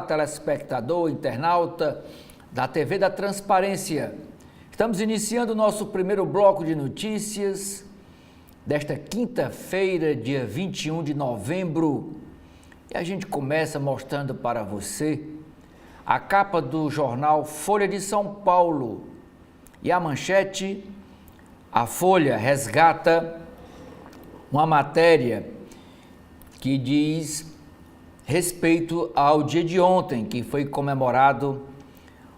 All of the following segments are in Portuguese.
telespectador, internauta da TV da Transparência. Estamos iniciando o nosso primeiro bloco de notícias desta quinta-feira, dia 21 de novembro. E a gente começa mostrando para você a capa do jornal Folha de São Paulo. E a manchete, a Folha resgata uma matéria que diz respeito ao dia de ontem, que foi comemorado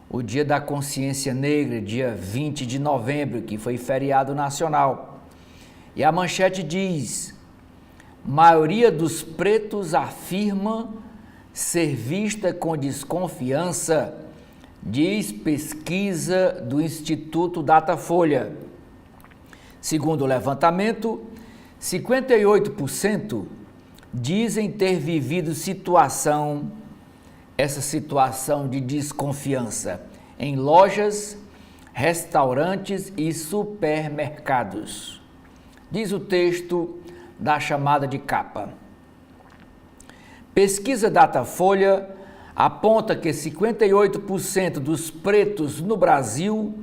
o Dia da Consciência Negra, dia 20 de novembro, que foi feriado nacional. E a manchete diz: maioria dos pretos afirma ser vista com desconfiança, diz pesquisa do Instituto Datafolha. Segundo o levantamento, 58% dizem ter vivido essa situação de desconfiança em lojas, restaurantes e supermercados. Diz o texto da chamada de capa. Pesquisa Datafolha aponta que 58% dos pretos no Brasil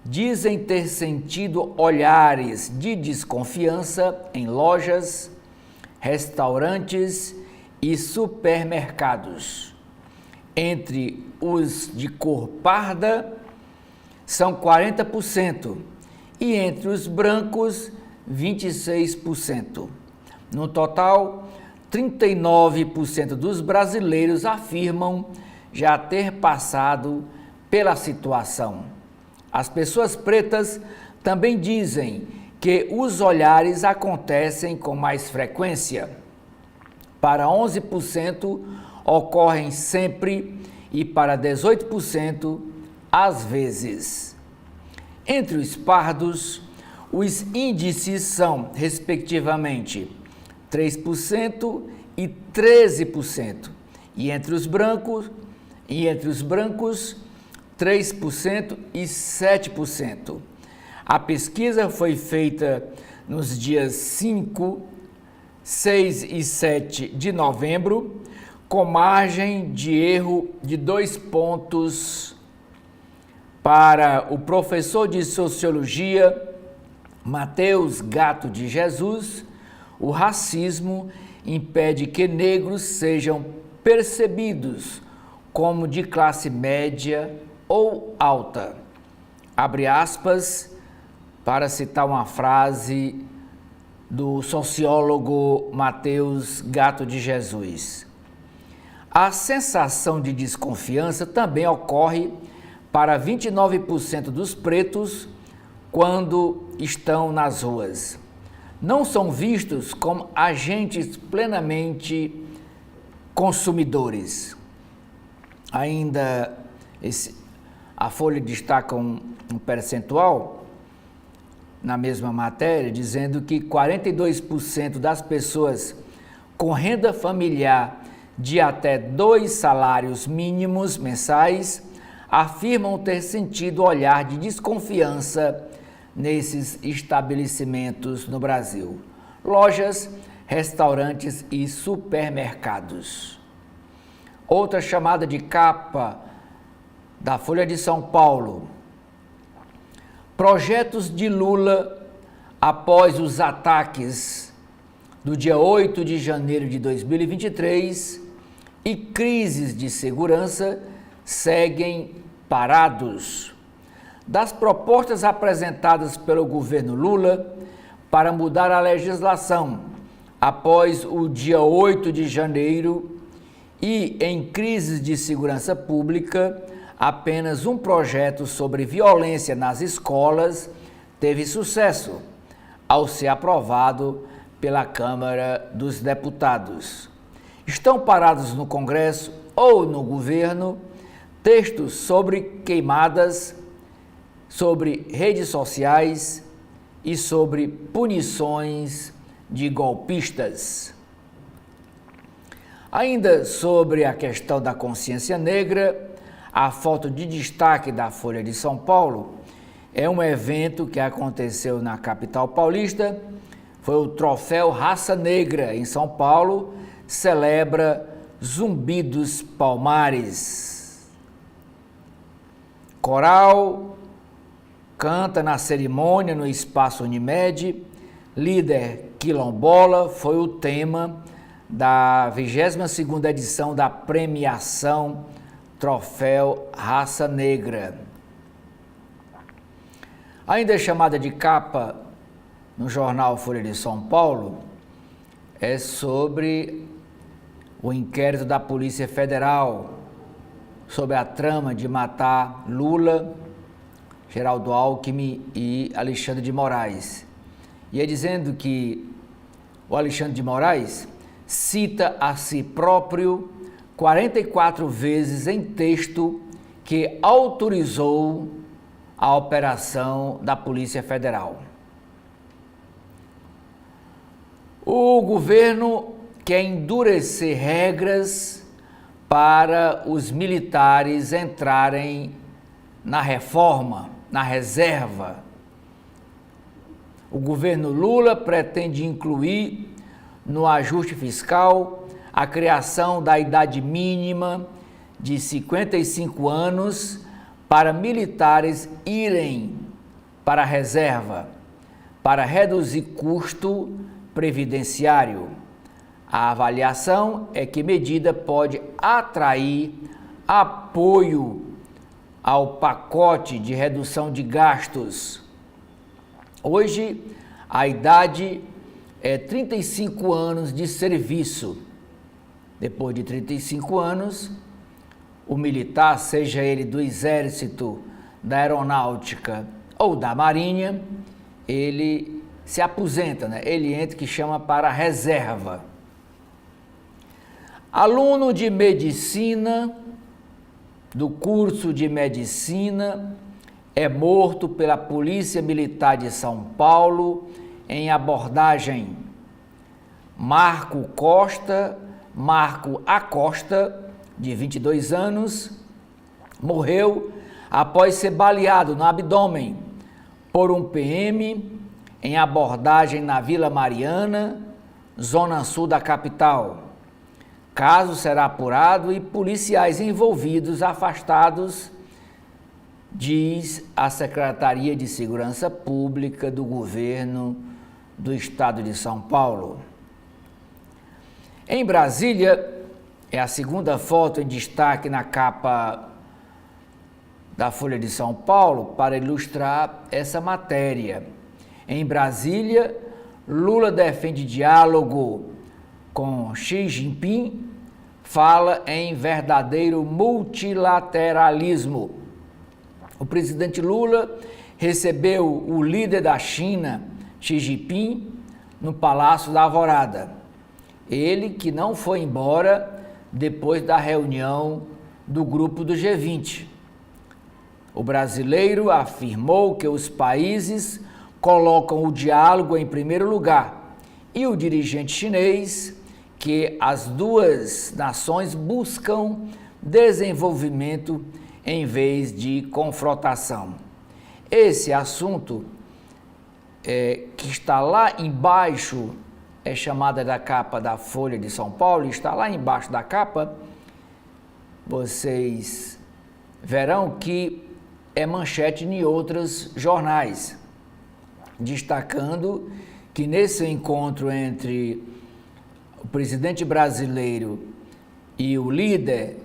dizem ter sentido olhares de desconfiança em lojas, restaurantes e supermercados. Entre os de cor parda, são 40%, e entre os brancos, 26%. No total, 39% dos brasileiros afirmam já ter passado pela situação. As pessoas pretas também dizem que os olhares acontecem com mais frequência. Para 11% ocorrem sempre e para 18% às vezes. Entre os pardos, os índices são, respectivamente, 3% e 13%, e entre os brancos, 3% e 7%. A pesquisa foi feita nos dias 5, 6 e 7 de novembro, com margem de erro de 2 pontos para o professor de Sociologia Matheus Gato de Jesus. O racismo impede que negros sejam percebidos como de classe média ou alta. Abre aspas para citar uma frase do sociólogo Matheus Gato de Jesus. A sensação de desconfiança também ocorre para 29% dos pretos quando estão nas ruas. Não são vistos como agentes plenamente consumidores. Ainda a Folha destaca um percentual na mesma matéria, dizendo que 42% das pessoas com renda familiar de até 2 salários mínimos mensais afirmam ter sentido olhar de desconfiança nesses estabelecimentos no Brasil, lojas, restaurantes e supermercados. Outra chamada de capa da Folha de São Paulo. Projetos de Lula após os ataques do dia 8 de janeiro de 2023 e crises de segurança seguem parados. Das propostas apresentadas pelo governo Lula para mudar a legislação após o dia 8 de janeiro e em crises de segurança pública, apenas um projeto sobre violência nas escolas teve sucesso ao ser aprovado pela Câmara dos Deputados. Estão parados no Congresso ou no governo textos sobre queimadas, sobre redes sociais e sobre punições de golpistas. Ainda sobre a questão da consciência negra, a foto de destaque da Folha de São Paulo é um evento que aconteceu na capital paulista, foi o Troféu Raça Negra em São Paulo, celebra Zumbi dos Palmares. Coral canta na cerimônia no Espaço Unimed. Líder quilombola foi o tema da 22ª edição da premiação Troféu Raça Negra. Ainda chamada de capa no jornal Folha de São Paulo, é sobre o inquérito da Polícia Federal sobre a trama de matar Lula, Geraldo Alckmin e Alexandre de Moraes. E é dizendo que o Alexandre de Moraes cita a si próprio 44 vezes em texto que autorizou a operação da Polícia Federal. O governo quer endurecer regras para os militares entrarem na reforma, na reserva. O governo Lula pretende incluir no ajuste fiscal a criação da idade mínima de 55 anos para militares irem para a reserva, para reduzir custo previdenciário. A avaliação é que a medida pode atrair apoio ao pacote de redução de gastos. Hoje, a idade é 35 anos de serviço. Depois de 35 anos, o militar, seja ele do Exército, da Aeronáutica ou da Marinha, ele se aposenta, né? Ele entra, que chama para a reserva. Aluno de medicina, do curso de medicina, é morto pela Polícia Militar de São Paulo em abordagem. Marco Acosta, de 22 anos, morreu após ser baleado no abdômen por um PM em abordagem na Vila Mariana, zona sul da capital. Caso será apurado e policiais envolvidos afastados, diz a Secretaria de Segurança Pública do Governo do Estado de São Paulo. Em Brasília, é a segunda foto em destaque na capa da Folha de São Paulo para ilustrar essa matéria. Em Brasília, Lula defende diálogo com Xi Jinping, fala em verdadeiro multilateralismo. O presidente Lula recebeu o líder da China, Xi Jinping, no Palácio da Alvorada. Ele que não foi embora depois da reunião do grupo do G20. O brasileiro afirmou que os países colocam o diálogo em primeiro lugar e o dirigente chinês que as duas nações buscam desenvolvimento em vez de confrontação. Esse assunto que está lá embaixo, é chamada da capa da Folha de São Paulo, está lá embaixo da capa, vocês verão que é manchete em outros jornais, destacando que nesse encontro entre o presidente brasileiro e o líder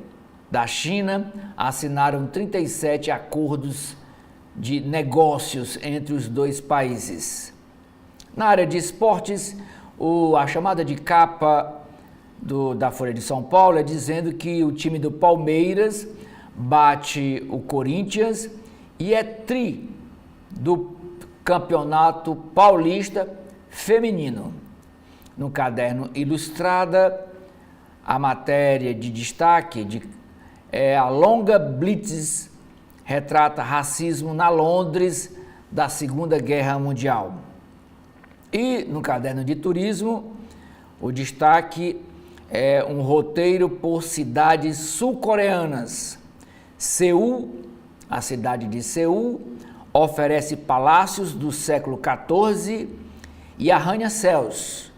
da China, assinaram 37 acordos de negócios entre os dois países. Na área de esportes, a chamada de capa da Folha de São Paulo é dizendo que o time do Palmeiras bate o Corinthians e é tri do Campeonato Paulista Feminino. No caderno Ilustrada, a matéria de destaque é a longa blitz retrata racismo na Londres da Segunda Guerra Mundial. E no caderno de turismo, o destaque é um roteiro por cidades sul-coreanas. Seul, a cidade de Seul, oferece palácios do século XIV e arranha-céus.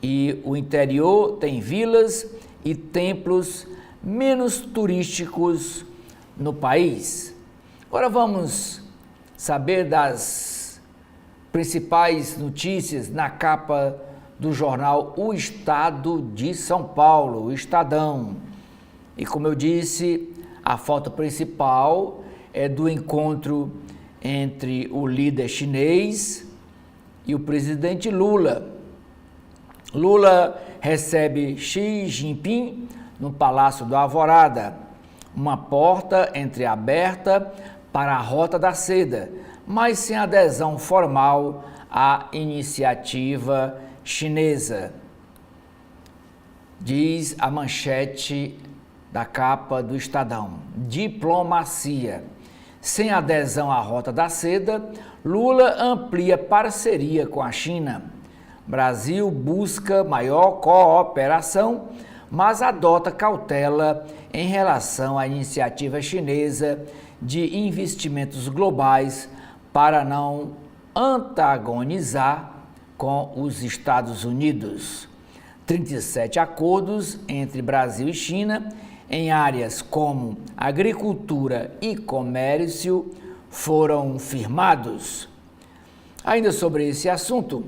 E o interior tem vilas e templos menos turísticos no país. Agora vamos saber das principais notícias na capa do jornal O Estado de São Paulo, o Estadão. E como eu disse, a foto principal é do encontro entre o líder chinês e o presidente Lula. Lula recebe Xi Jinping no Palácio do Alvorada, uma porta entreaberta para a Rota da Seda, mas sem adesão formal à iniciativa chinesa. Diz a manchete da capa do Estadão. Diplomacia. Sem adesão à Rota da Seda, Lula amplia parceria com a China. Brasil busca maior cooperação, mas adota cautela em relação à iniciativa chinesa de investimentos globais para não antagonizar com os Estados Unidos. 37 acordos entre Brasil e China em áreas como agricultura e comércio foram firmados. Ainda sobre esse assunto,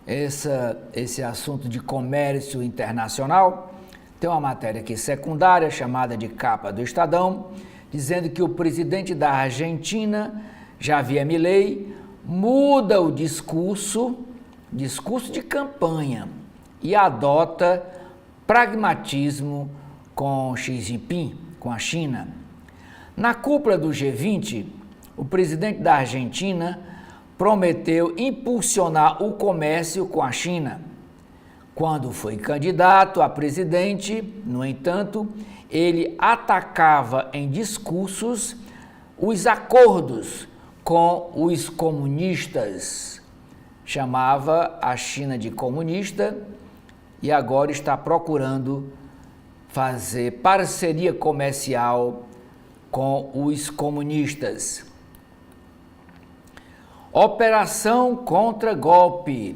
esse assunto de comércio internacional, tem uma matéria aqui secundária chamada de capa do Estadão, dizendo que o presidente da Argentina, Javier Milei, muda o discurso de campanha e adota pragmatismo com Xi Jinping, com a China. Na cúpula do G20, o presidente da Argentina prometeu impulsionar o comércio com a China. Quando foi candidato a presidente, no entanto, ele atacava em discursos os acordos com os comunistas. Chamava a China de comunista e agora está procurando fazer parceria comercial com os comunistas. Operação contra golpe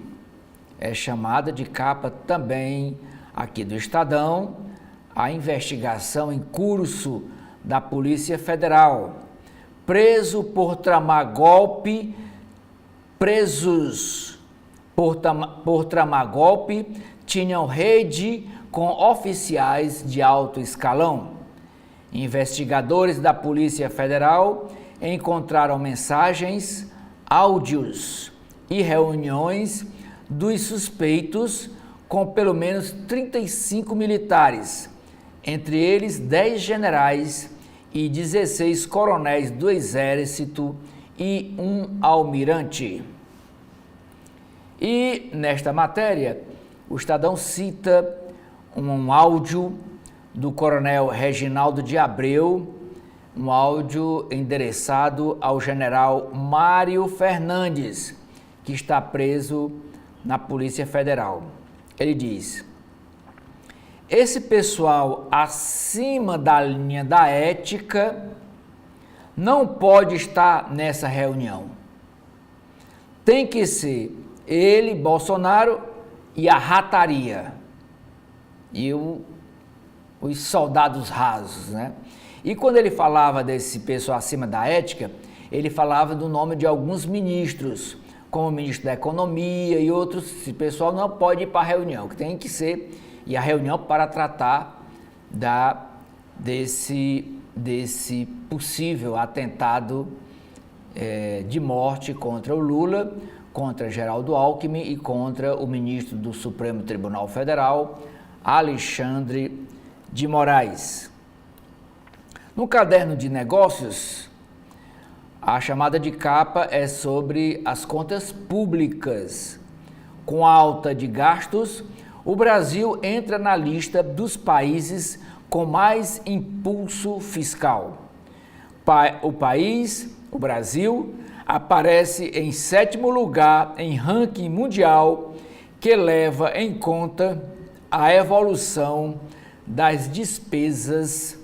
é chamada de capa também aqui do Estadão, a investigação em curso da Polícia Federal. Presos por tramar golpe tinham rede com oficiais de alto escalão. Investigadores da Polícia Federal encontraram mensagens, áudios e reuniões dos suspeitos com pelo menos 35 militares, entre eles 10 generais e 16 coronéis do Exército e um almirante. E nesta matéria, o Estadão cita um áudio do coronel Reginaldo de Abreu, um áudio endereçado ao general Mário Fernandes, que está preso na Polícia Federal. Ele diz: esse pessoal acima da linha da ética não pode estar nessa reunião. Tem que ser ele, Bolsonaro e a rataria e os soldados rasos, né? E quando ele falava desse pessoal acima da ética, ele falava do nome de alguns ministros, como o ministro da Economia e outros. Esse pessoal não pode ir para a reunião, que tem que ser, e a reunião para tratar desse possível atentado de morte contra o Lula, contra Geraldo Alckmin e contra o ministro do Supremo Tribunal Federal, Alexandre de Moraes. No caderno de negócios, a chamada de capa é sobre as contas públicas. Com alta de gastos, o Brasil entra na lista dos países com mais impulso fiscal. O Brasil, aparece em 7º lugar em ranking mundial que leva em conta a evolução das despesas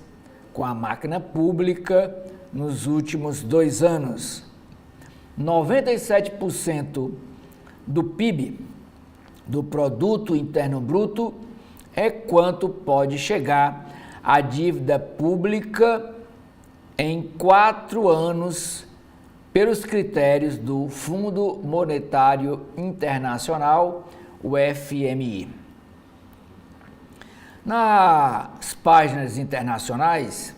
com a máquina pública nos últimos 2 anos. 97% do PIB, do Produto Interno Bruto, é quanto pode chegar a dívida pública em 4 anos pelos critérios do Fundo Monetário Internacional, o FMI. Nas páginas internacionais,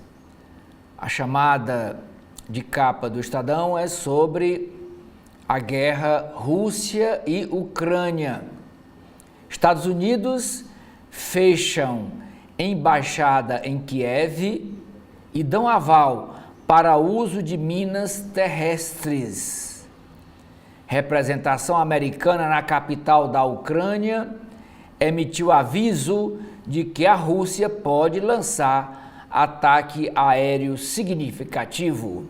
a chamada de capa do Estadão é sobre a guerra Rússia e Ucrânia. Estados Unidos fecham embaixada em Kiev e dão aval para uso de minas terrestres. Representação americana na capital da Ucrânia emitiu aviso de que a Rússia pode lançar ataque aéreo significativo.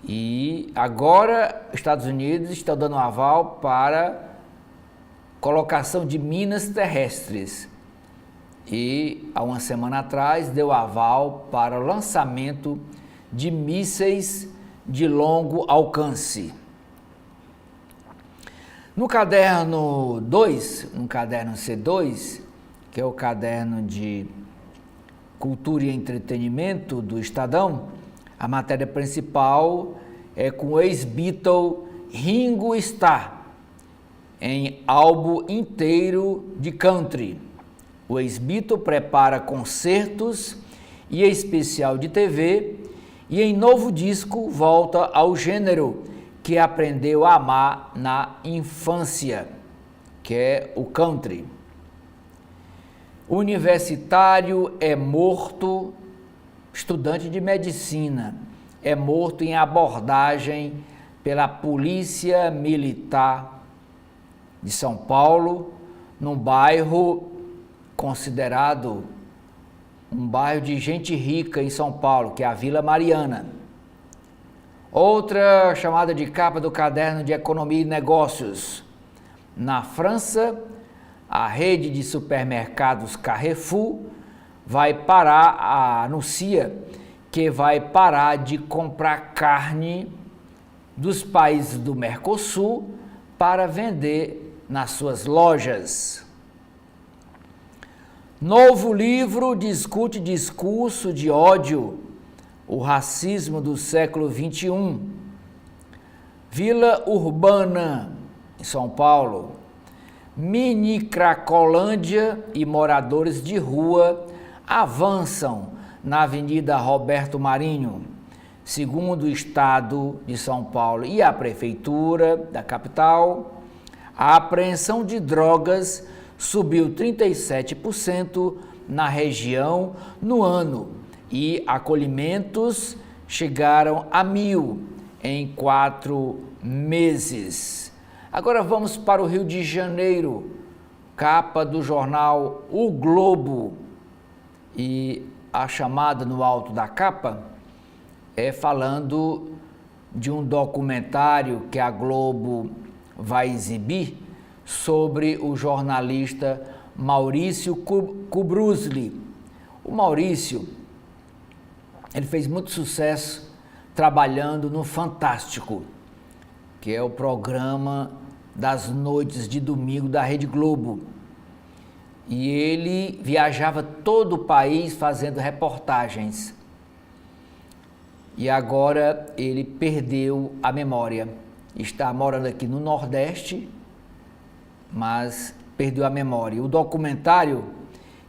E agora, Estados Unidos estão dando aval para colocação de minas terrestres. E, há uma semana atrás, deu aval para o lançamento de mísseis de longo alcance. No caderno 2, no caderno C2, que é o caderno de Cultura e Entretenimento do Estadão, a matéria principal é com o ex-Beatle Ringo Starr, em álbum inteiro de country. O ex-Beatle prepara concertos e especial de TV e em novo disco volta ao gênero que aprendeu a amar na infância, que é o country. Universitário é morto, estudante de medicina, é morto em abordagem pela Polícia Militar de São Paulo, num bairro considerado um bairro de gente rica em São Paulo, que é a Vila Mariana. Outra chamada de capa do caderno de Economia e Negócios. Na França, a rede de supermercados Carrefour anuncia que vai parar de comprar carne dos países do Mercosul para vender nas suas lojas. Novo livro discute discurso de ódio, o racismo do século XXI. Vila Urbana, em São Paulo. Mini Cracolândia e moradores de rua avançam na Avenida Roberto Marinho. Segundo o Estado de São Paulo e a Prefeitura da capital, a apreensão de drogas subiu 37% na região no ano e acolhimentos chegaram a 1.000 em 4 meses. Agora vamos para o Rio de Janeiro, capa do jornal O Globo, e a chamada no alto da capa é falando de um documentário que a Globo vai exibir sobre o jornalista Maurício Kubrusli. O Maurício, ele fez muito sucesso trabalhando no Fantástico, que é o programa das noites de domingo da Rede Globo. E ele viajava todo o país fazendo reportagens. E agora ele perdeu a memória. Está morando aqui no Nordeste, mas perdeu a memória. O documentário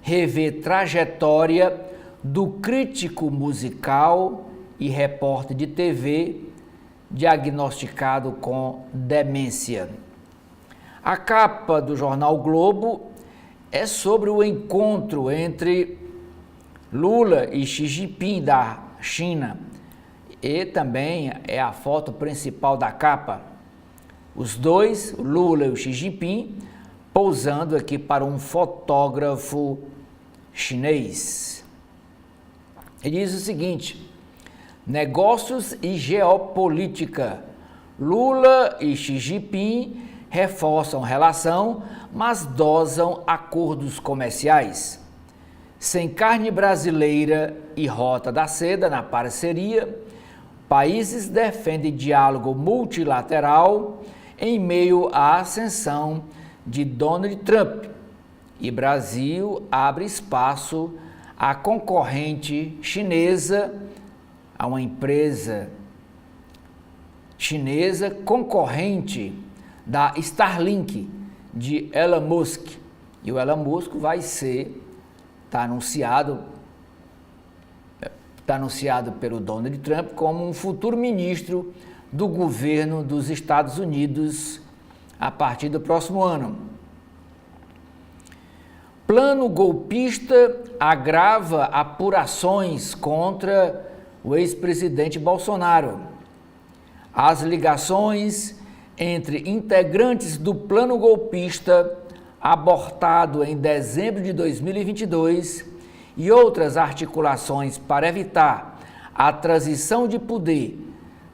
revê trajetória do crítico musical e repórter de TV diagnosticado com demência. A capa do jornal Globo é sobre o encontro entre Lula e Xi Jinping da China, e também é a foto principal da capa. Os dois, o Lula e o Xi Jinping, pousando aqui para um fotógrafo chinês. Ele diz o seguinte: negócios e geopolítica. Lula e Xi Jinping reforçam relação, mas dosam acordos comerciais. Sem carne brasileira e Rota da Seda na parceria, países defendem diálogo multilateral em meio à ascensão de Donald Trump. e Brasil abre espaço à concorrente chinesa, a uma empresa chinesa concorrente da Starlink de Elon Musk. E o Elon Musk está anunciado pelo Donald Trump como um futuro ministro do governo dos Estados Unidos a partir do próximo ano. Plano golpista agrava apurações contra o ex-presidente Bolsonaro. As ligações entre integrantes do plano golpista abortado em dezembro de 2022 e outras articulações para evitar a transição de poder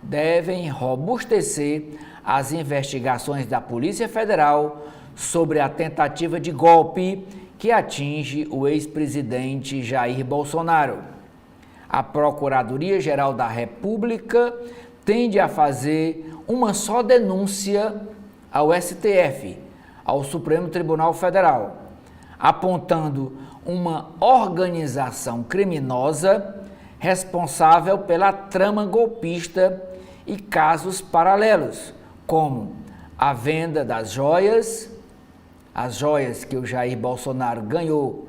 devem robustecer as investigações da Polícia Federal sobre a tentativa de golpe que atinge o ex-presidente Jair Bolsonaro. A Procuradoria-Geral da República tende a fazer uma só denúncia ao STF, ao Supremo Tribunal Federal, apontando uma organização criminosa responsável pela trama golpista e casos paralelos, como a venda das joias, as joias que o Jair Bolsonaro ganhou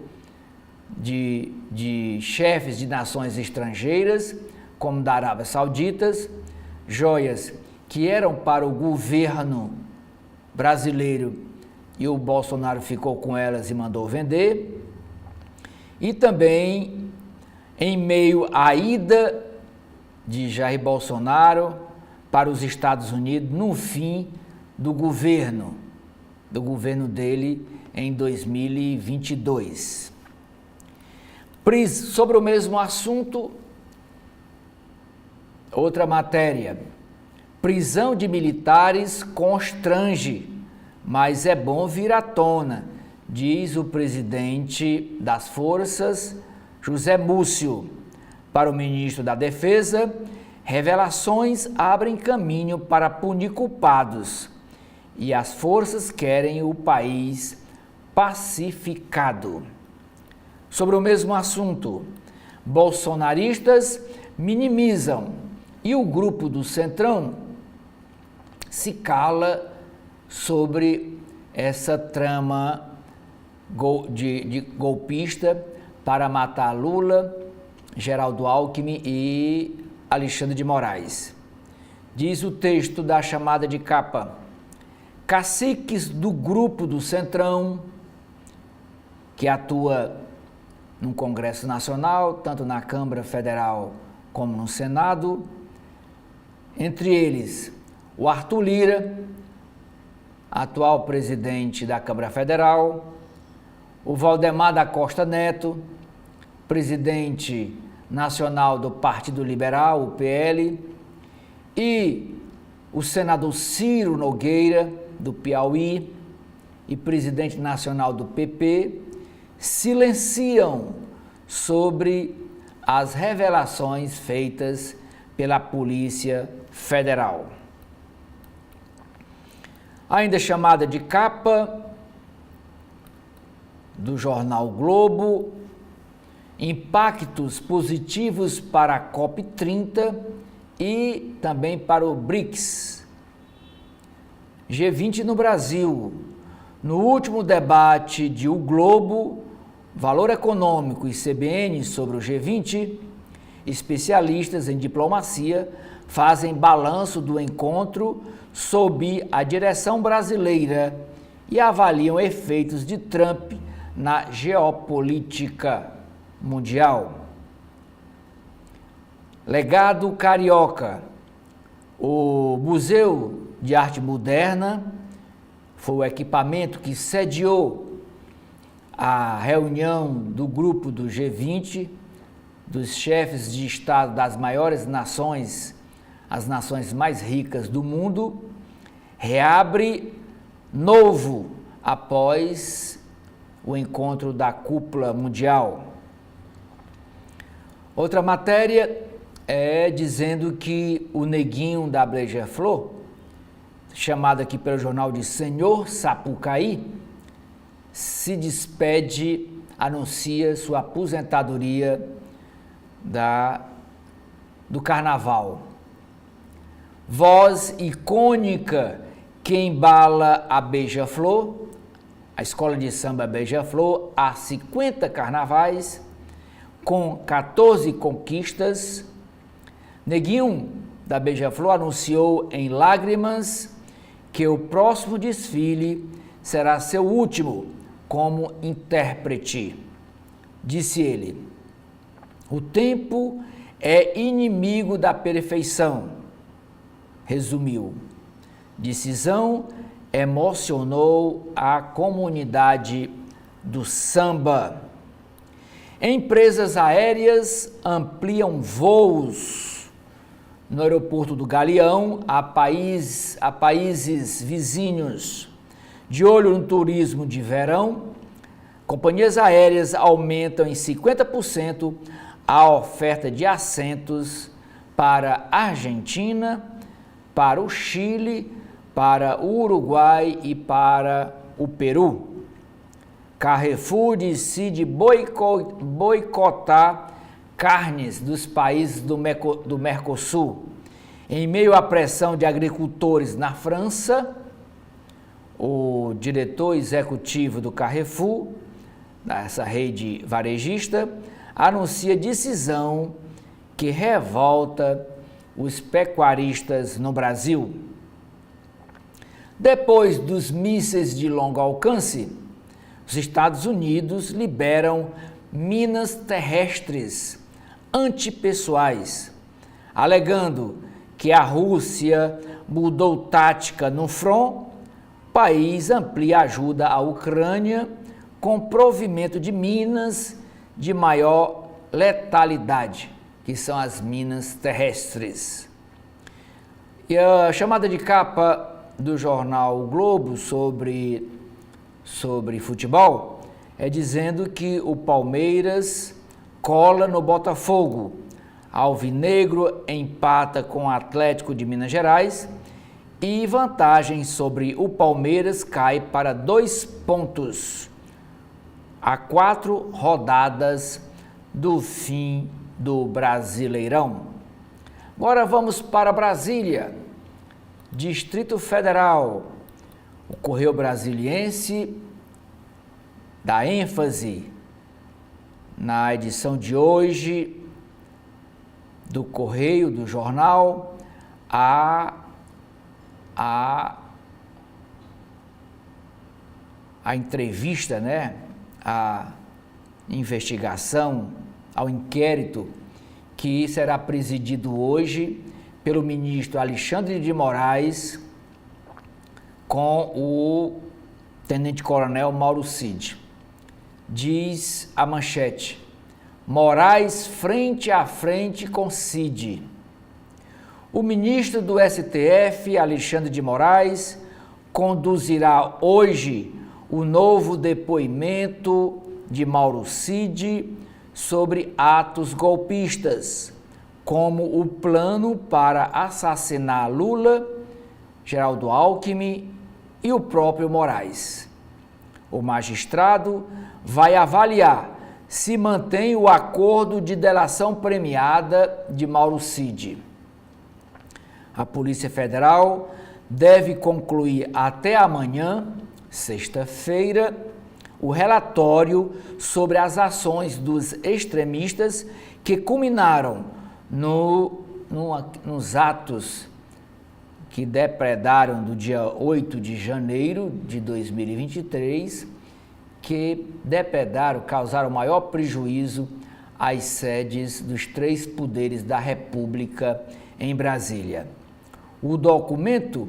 de chefes de nações estrangeiras, como da Arábia Saudita, joias que eram para o governo brasileiro e o Bolsonaro ficou com elas e mandou vender. E também, em meio à ida de Jair Bolsonaro para os Estados Unidos, no fim do governo dele em 2022. Sobre o mesmo assunto, outra matéria. Prisão de militares constrange, mas é bom vir à tona, diz o presidente das Forças, José Múcio. Para o ministro da Defesa, revelações abrem caminho para punir culpados e as forças querem o país pacificado. Sobre o mesmo assunto, bolsonaristas minimizam e o grupo do Centrão se cala sobre essa trama de golpista para matar Lula, Geraldo Alckmin e Alexandre de Moraes. Diz o texto da chamada de capa: caciques do grupo do Centrão, que atua no Congresso Nacional, tanto na Câmara Federal como no Senado, entre eles o Arthur Lira, atual presidente da Câmara Federal, o Valdemar da Costa Neto, presidente nacional do Partido Liberal, o PL, e o senador Ciro Nogueira, do Piauí, e presidente nacional do PP, silenciam sobre as revelações feitas pela Polícia Federal. Ainda chamada de capa do jornal Globo, impactos positivos para a COP30 e também para o BRICS. G20 no Brasil. No último debate de O Globo, Valor Econômico e CBN sobre o G20, especialistas em diplomacia fazem balanço do encontro sob a direção brasileira e avaliam efeitos de Trump na geopolítica mundial. Legado Carioca. O Museu de Arte Moderna foi o equipamento que sediou a reunião do grupo do G20, dos chefes de Estado das maiores nações, as nações mais ricas do mundo, reabre novo após o encontro da cúpula mundial. Outra matéria é dizendo que o neguinho da Beija-Flor, chamado aqui pelo jornal de Senhor Sapucaí, se despede, anuncia sua aposentadoria do carnaval. Voz icônica que embala a Beija-Flor, a escola de samba Beija-Flor, há 50 carnavais, com 14 conquistas. Neguinho da Beija-Flor anunciou em lágrimas que o próximo desfile será seu último como intérprete. Disse ele: "O tempo é inimigo da perfeição", resumiu. Decisão emocionou a comunidade do samba. Empresas aéreas ampliam voos no aeroporto do Galeão a países vizinhos. De olho no turismo de verão, companhias aéreas aumentam em 50% a oferta de assentos para a Argentina, para o Chile, para o Uruguai e para o Peru. Carrefour decide boicotar carnes dos países do Mercosul. Em meio à pressão de agricultores na França, o diretor executivo do Carrefour, dessa rede varejista, anuncia decisão que revolta os pecuaristas no Brasil. Depois dos mísseis de longo alcance, os Estados Unidos liberam minas terrestres antipessoais, alegando que a Rússia mudou tática no front. O país amplia ajuda à Ucrânia com provimento de minas de maior letalidade, que são as minas terrestres. E a chamada de capa do jornal o Globo sobre futebol é dizendo que o Palmeiras cola no Botafogo, Alvinegro empata com o Atlético de Minas Gerais e vantagem sobre o Palmeiras cai para 2 pontos a 4 rodadas do fim do Brasileirão. Agora vamos para Brasília, Distrito Federal. O Correio Brasiliense dá ênfase na edição de hoje do Correio, do jornal, a entrevista, a investigação, ao inquérito que será presidido hoje pelo ministro Alexandre de Moraes com o tenente-coronel Mauro Cid. Diz a manchete: Moraes frente a frente com Cid. O ministro do STF, Alexandre de Moraes, conduzirá hoje o novo depoimento de Mauro Cid sobre atos golpistas, como o plano para assassinar Lula, Geraldo Alckmin e o próprio Moraes. O magistrado vai avaliar se mantém o acordo de delação premiada de Mauro Cid. A Polícia Federal deve concluir até amanhã, sexta-feira, o relatório sobre as ações dos extremistas que culminaram nos atos que depredaram do dia 8 de janeiro de 2023, que depredaram, causaram maior prejuízo às sedes dos 3 poderes da República em Brasília. O documento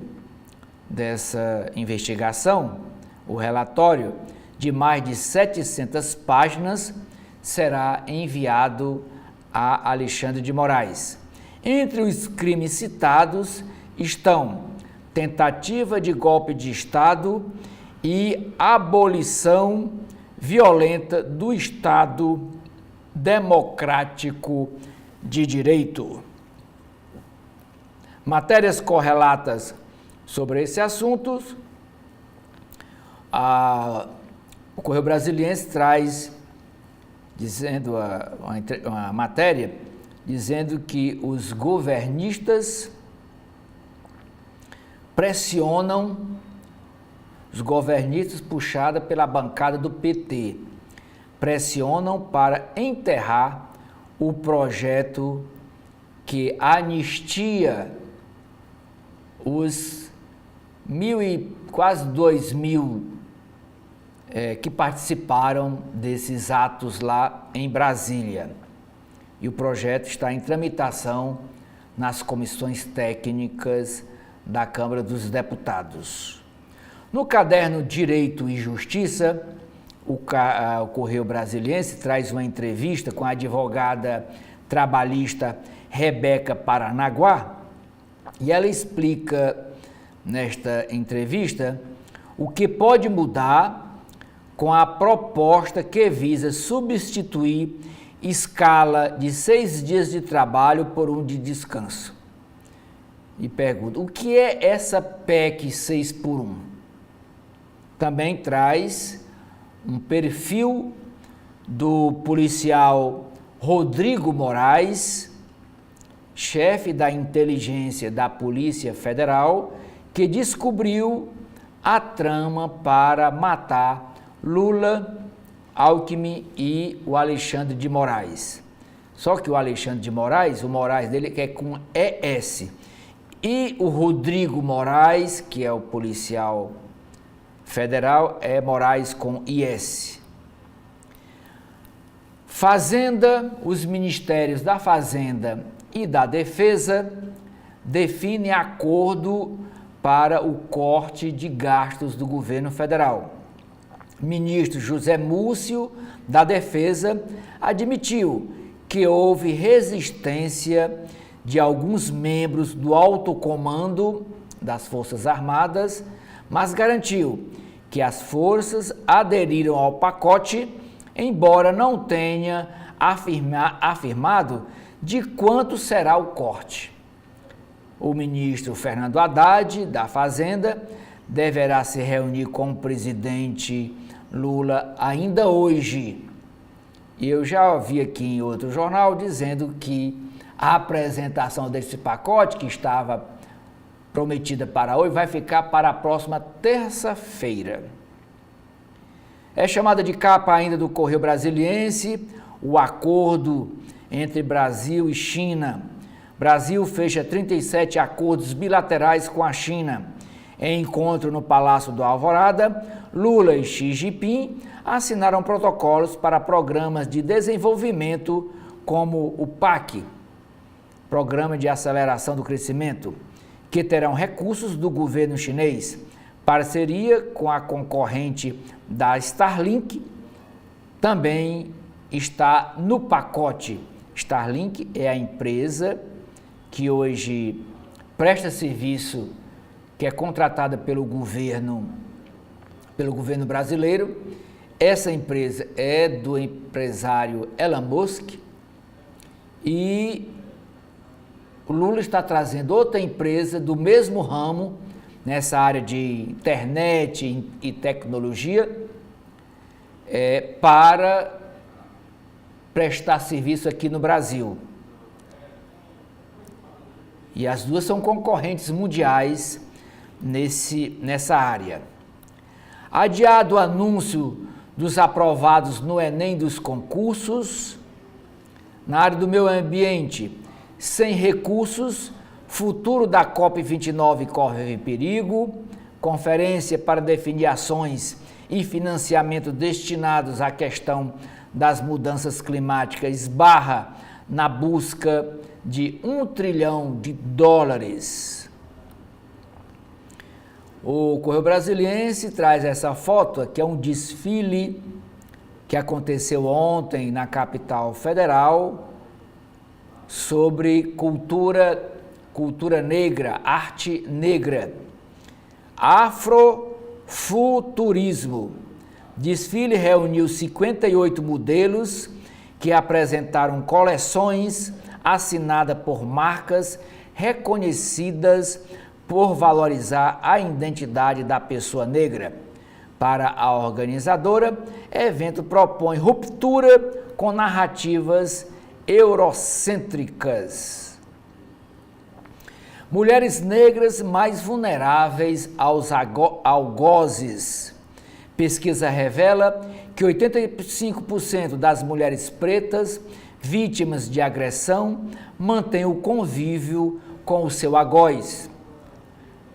dessa investigação, o relatório, de mais de 700 páginas, será enviado a Alexandre de Moraes. Entre os crimes citados estão tentativa de golpe de Estado e abolição violenta do Estado democrático de direito. Matérias correlatas sobre esse assunto O Correio Brasiliense traz dizendo uma matéria dizendo que os governistas pressionam, os governistas puxados pela bancada do PT, pressionam para enterrar o projeto que anistia os quase 2.000 que participaram desses atos lá em Brasília. E o projeto está em tramitação nas comissões técnicas da Câmara dos Deputados. No caderno Direito e Justiça, o Correio Brasiliense traz uma entrevista com a advogada trabalhista Rebeca Paranaguá, e ela explica nesta entrevista o que pode mudar com a proposta que visa substituir escala de 6 dias de trabalho por 1 de descanso. E pergunta, o que é essa PEC 6x1? Também traz um perfil do policial Rodrigo Moraes, chefe da inteligência da Polícia Federal, que descobriu a trama para matar Lula, Alckmin e o Alexandre de Moraes. Só que o Alexandre de Moraes, o Moraes dele é com ES. E o Rodrigo Moraes, que é o policial federal, é Moraes com IS. Fazenda, os ministérios da Fazenda e da Defesa definem acordo para o corte de gastos do governo federal. Ministro José Múcio, da Defesa, admitiu que houve resistência de alguns membros do alto comando das Forças Armadas, mas garantiu que as forças aderiram ao pacote, embora não tenha afirmado de quanto será o corte. O ministro Fernando Haddad, da Fazenda, deverá se reunir com o presidente Lula ainda hoje. E eu já ouvi aqui em outro jornal dizendo que a apresentação desse pacote, que estava prometida para hoje, vai ficar para a próxima terça-feira. É chamada de capa ainda do Correio Brasiliense o acordo entre Brasil e China. Brasil fecha 37 acordos bilaterais com a China. Em encontro no Palácio do Alvorada, Lula e Xi Jinping assinaram protocolos para programas de desenvolvimento como o PAC, Programa de Aceleração do Crescimento, que terão recursos do governo chinês. Parceria com a concorrente da Starlink também está no pacote. Starlink é a empresa que hoje presta serviço, que é contratada pelo governo brasileiro. Essa empresa é do empresário Elon Musk e o Lula está trazendo outra empresa do mesmo ramo, nessa área de internet e tecnologia, para prestar serviço aqui no Brasil. E as duas são concorrentes mundiais nessa área. Adiado o anúncio dos aprovados no Enem dos concursos, na área do meio ambiente, sem recursos, futuro da COP29 corre perigo, conferência para definir ações e financiamento destinados à questão das mudanças climáticas esbarra na busca de $1 trilhão. O Correio Brasiliense traz essa foto, que é um desfile que aconteceu ontem na capital federal sobre cultura negra, arte negra, afrofuturismo. Desfile reuniu 58 modelos que apresentaram coleções assinadas por marcas reconhecidas por valorizar a identidade da pessoa negra. Para a organizadora, o evento propõe ruptura com narrativas eurocêntricas. Mulheres negras mais vulneráveis aos algozes. Pesquisa revela que 85% das mulheres pretas vítimas de agressão mantêm o convívio com o seu algoz,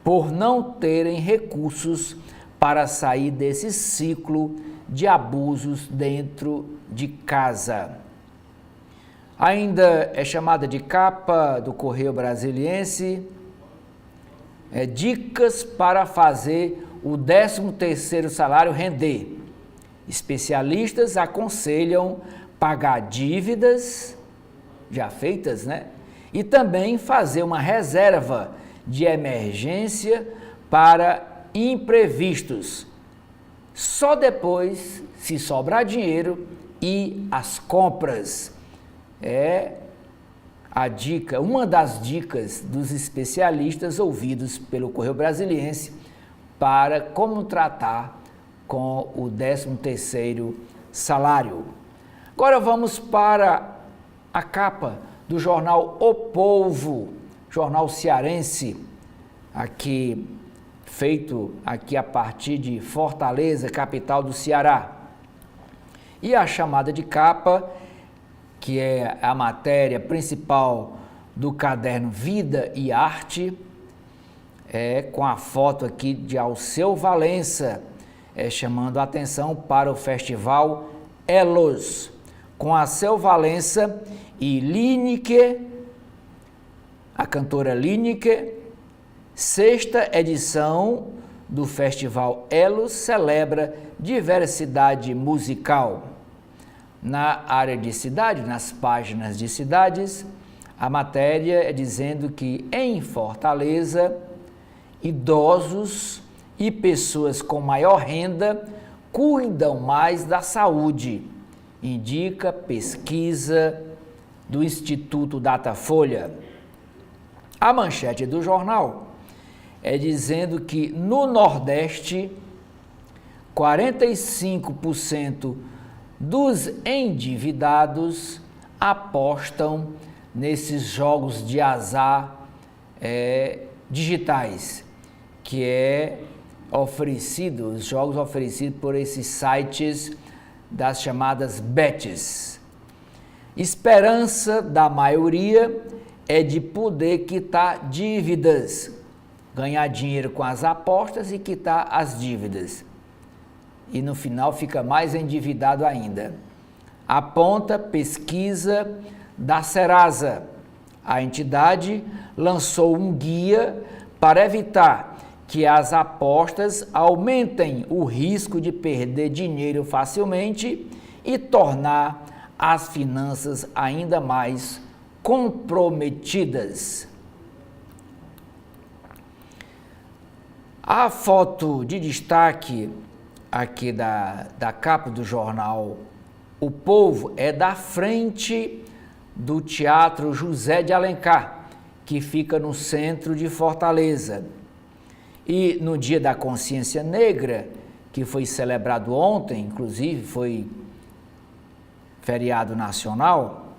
por não terem recursos para sair desse ciclo de abusos dentro de casa. Ainda é chamada de capa do Correio Brasiliense, dicas para fazer o 13º salário render. Especialistas aconselham pagar dívidas já feitas, e também fazer uma reserva de emergência para imprevistos. Só depois, se sobrar dinheiro, ir às compras. É a dica, uma das dicas dos especialistas ouvidos pelo Correio Brasiliense para como tratar com o 13º salário. Agora vamos para a capa do jornal O Povo, jornal cearense, aqui feito aqui a partir de Fortaleza, capital do Ceará. E a chamada de capa, que é a matéria principal do caderno Vida e Arte, com a foto aqui de Alceu Valença, chamando a atenção para o festival Elos, com Alceu Valença e Lineker, a cantora Lineker. Sexta edição do Festival Elos celebra diversidade musical. Na área de cidade, nas páginas de cidades, a matéria é dizendo que em Fortaleza, idosos e pessoas com maior renda cuidam mais da saúde, indica pesquisa do Instituto Datafolha. A manchete do jornal é dizendo que no Nordeste, 45% dos endividados apostam nesses jogos de azar digitais, que os jogos oferecidos por esses sites das chamadas bets. Esperança da maioria é de poder quitar dívidas, ganhar dinheiro com as apostas e quitar as dívidas. E no final fica mais endividado ainda. Aponta pesquisa da Serasa. A entidade lançou um guia para evitar que as apostas aumentem o risco de perder dinheiro facilmente e tornar as finanças ainda mais comprometidas. A foto de destaque aqui da capa do jornal O Povo é da frente do Teatro José de Alencar, que fica no centro de Fortaleza. E no Dia da Consciência Negra, que foi celebrado ontem, inclusive foi feriado nacional,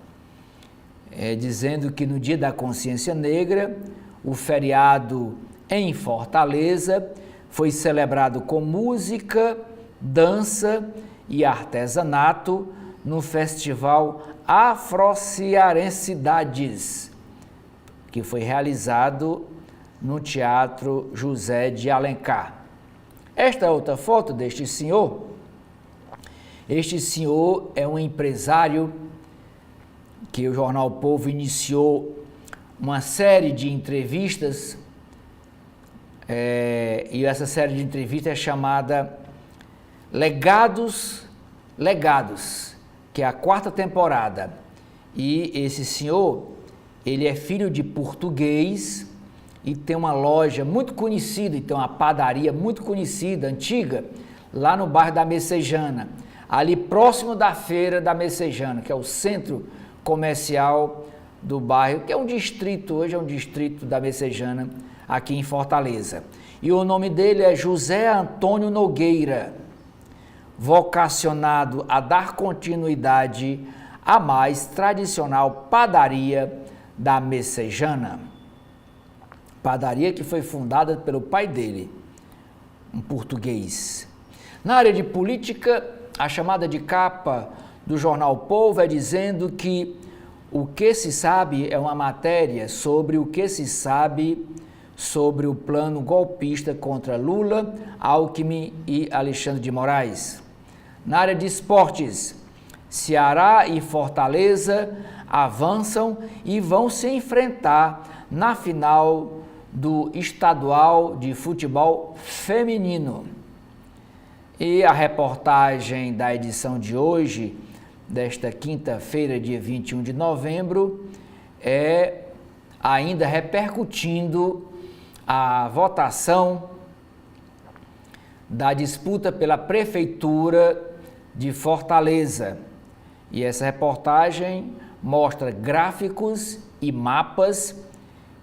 dizendo que no Dia da Consciência Negra, o feriado em Fortaleza foi celebrado com música, dança e artesanato no Festival Afro-Cearensidades, que foi realizado no Teatro José de Alencar. Esta é outra foto deste senhor. Este senhor é um empresário que o jornal O Povo iniciou uma série de entrevistas, e essa série de entrevistas é chamada Legados, que é a 4ª temporada. E esse senhor, ele é filho de português e tem uma loja muito conhecida, então uma padaria muito conhecida, antiga, lá no bairro da Messejana, ali próximo da feira da Messejana, que é o centro comercial do bairro, que é um distrito, hoje é um distrito da Messejana, aqui em Fortaleza. e o nome dele é José Antônio Nogueira, vocacionado a dar continuidade à mais tradicional padaria da Messejana. Padaria que foi fundada pelo pai dele, um português. Na área de política, a chamada de capa do jornal Povo é dizendo que o que se sabe é uma matéria sobre o que se sabe sobre o plano golpista contra Lula, Alckmin e Alexandre de Moraes. Na área de esportes, Ceará e Fortaleza avançam e vão se enfrentar na final do estadual de futebol feminino. E a reportagem da edição de hoje, desta quinta-feira, dia 21 de novembro, é ainda repercutindo a votação da disputa pela Prefeitura de Fortaleza. E essa reportagem mostra gráficos e mapas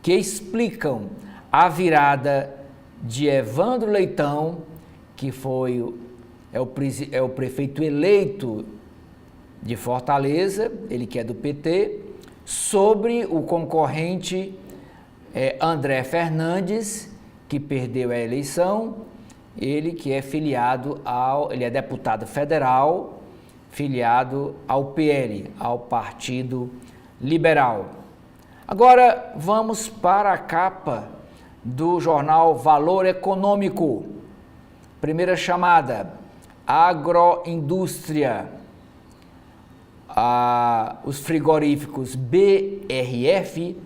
que explicam a virada de Evandro Leitão, que é o prefeito eleito de Fortaleza, ele que é do PT, sobre o concorrente André Fernandes, que perdeu a eleição, ele que é ele é deputado federal, filiado ao PL, ao Partido Liberal. Agora vamos para a capa do jornal Valor Econômico. Primeira chamada, agroindústria. Os frigoríficos BRF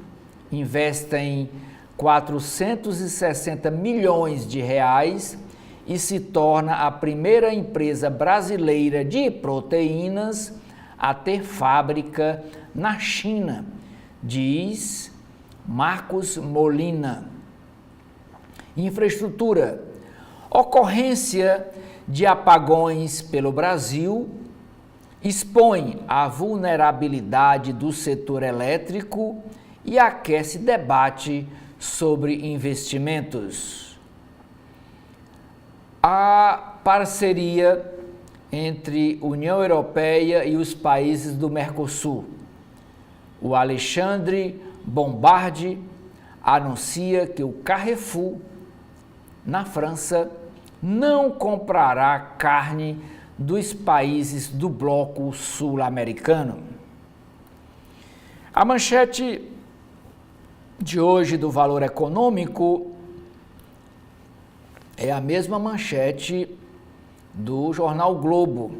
investem 460 milhões de reais e se torna a primeira empresa brasileira de proteínas a ter fábrica na China, diz Marcos Molina. Infraestrutura. Ocorrência de apagões pelo Brasil expõe a vulnerabilidade do setor elétrico e aquece debate sobre investimentos. A parceria entre União Europeia e os países do Mercosul. O Alexandre Bombardi anuncia que o Carrefour, na França, não comprará carne dos países do bloco sul-americano. A manchete de hoje do Valor Econômico é a mesma manchete do jornal Globo.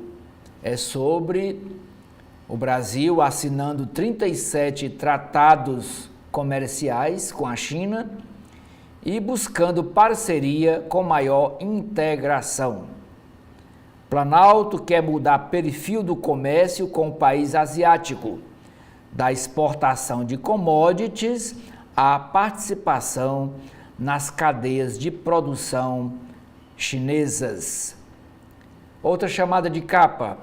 É sobre o Brasil assinando 37 tratados comerciais com a China e buscando parceria com maior integração. Planalto quer mudar perfil do comércio com o país asiático, da exportação de commodities à participação nas cadeias de produção chinesas. Outra chamada de capa.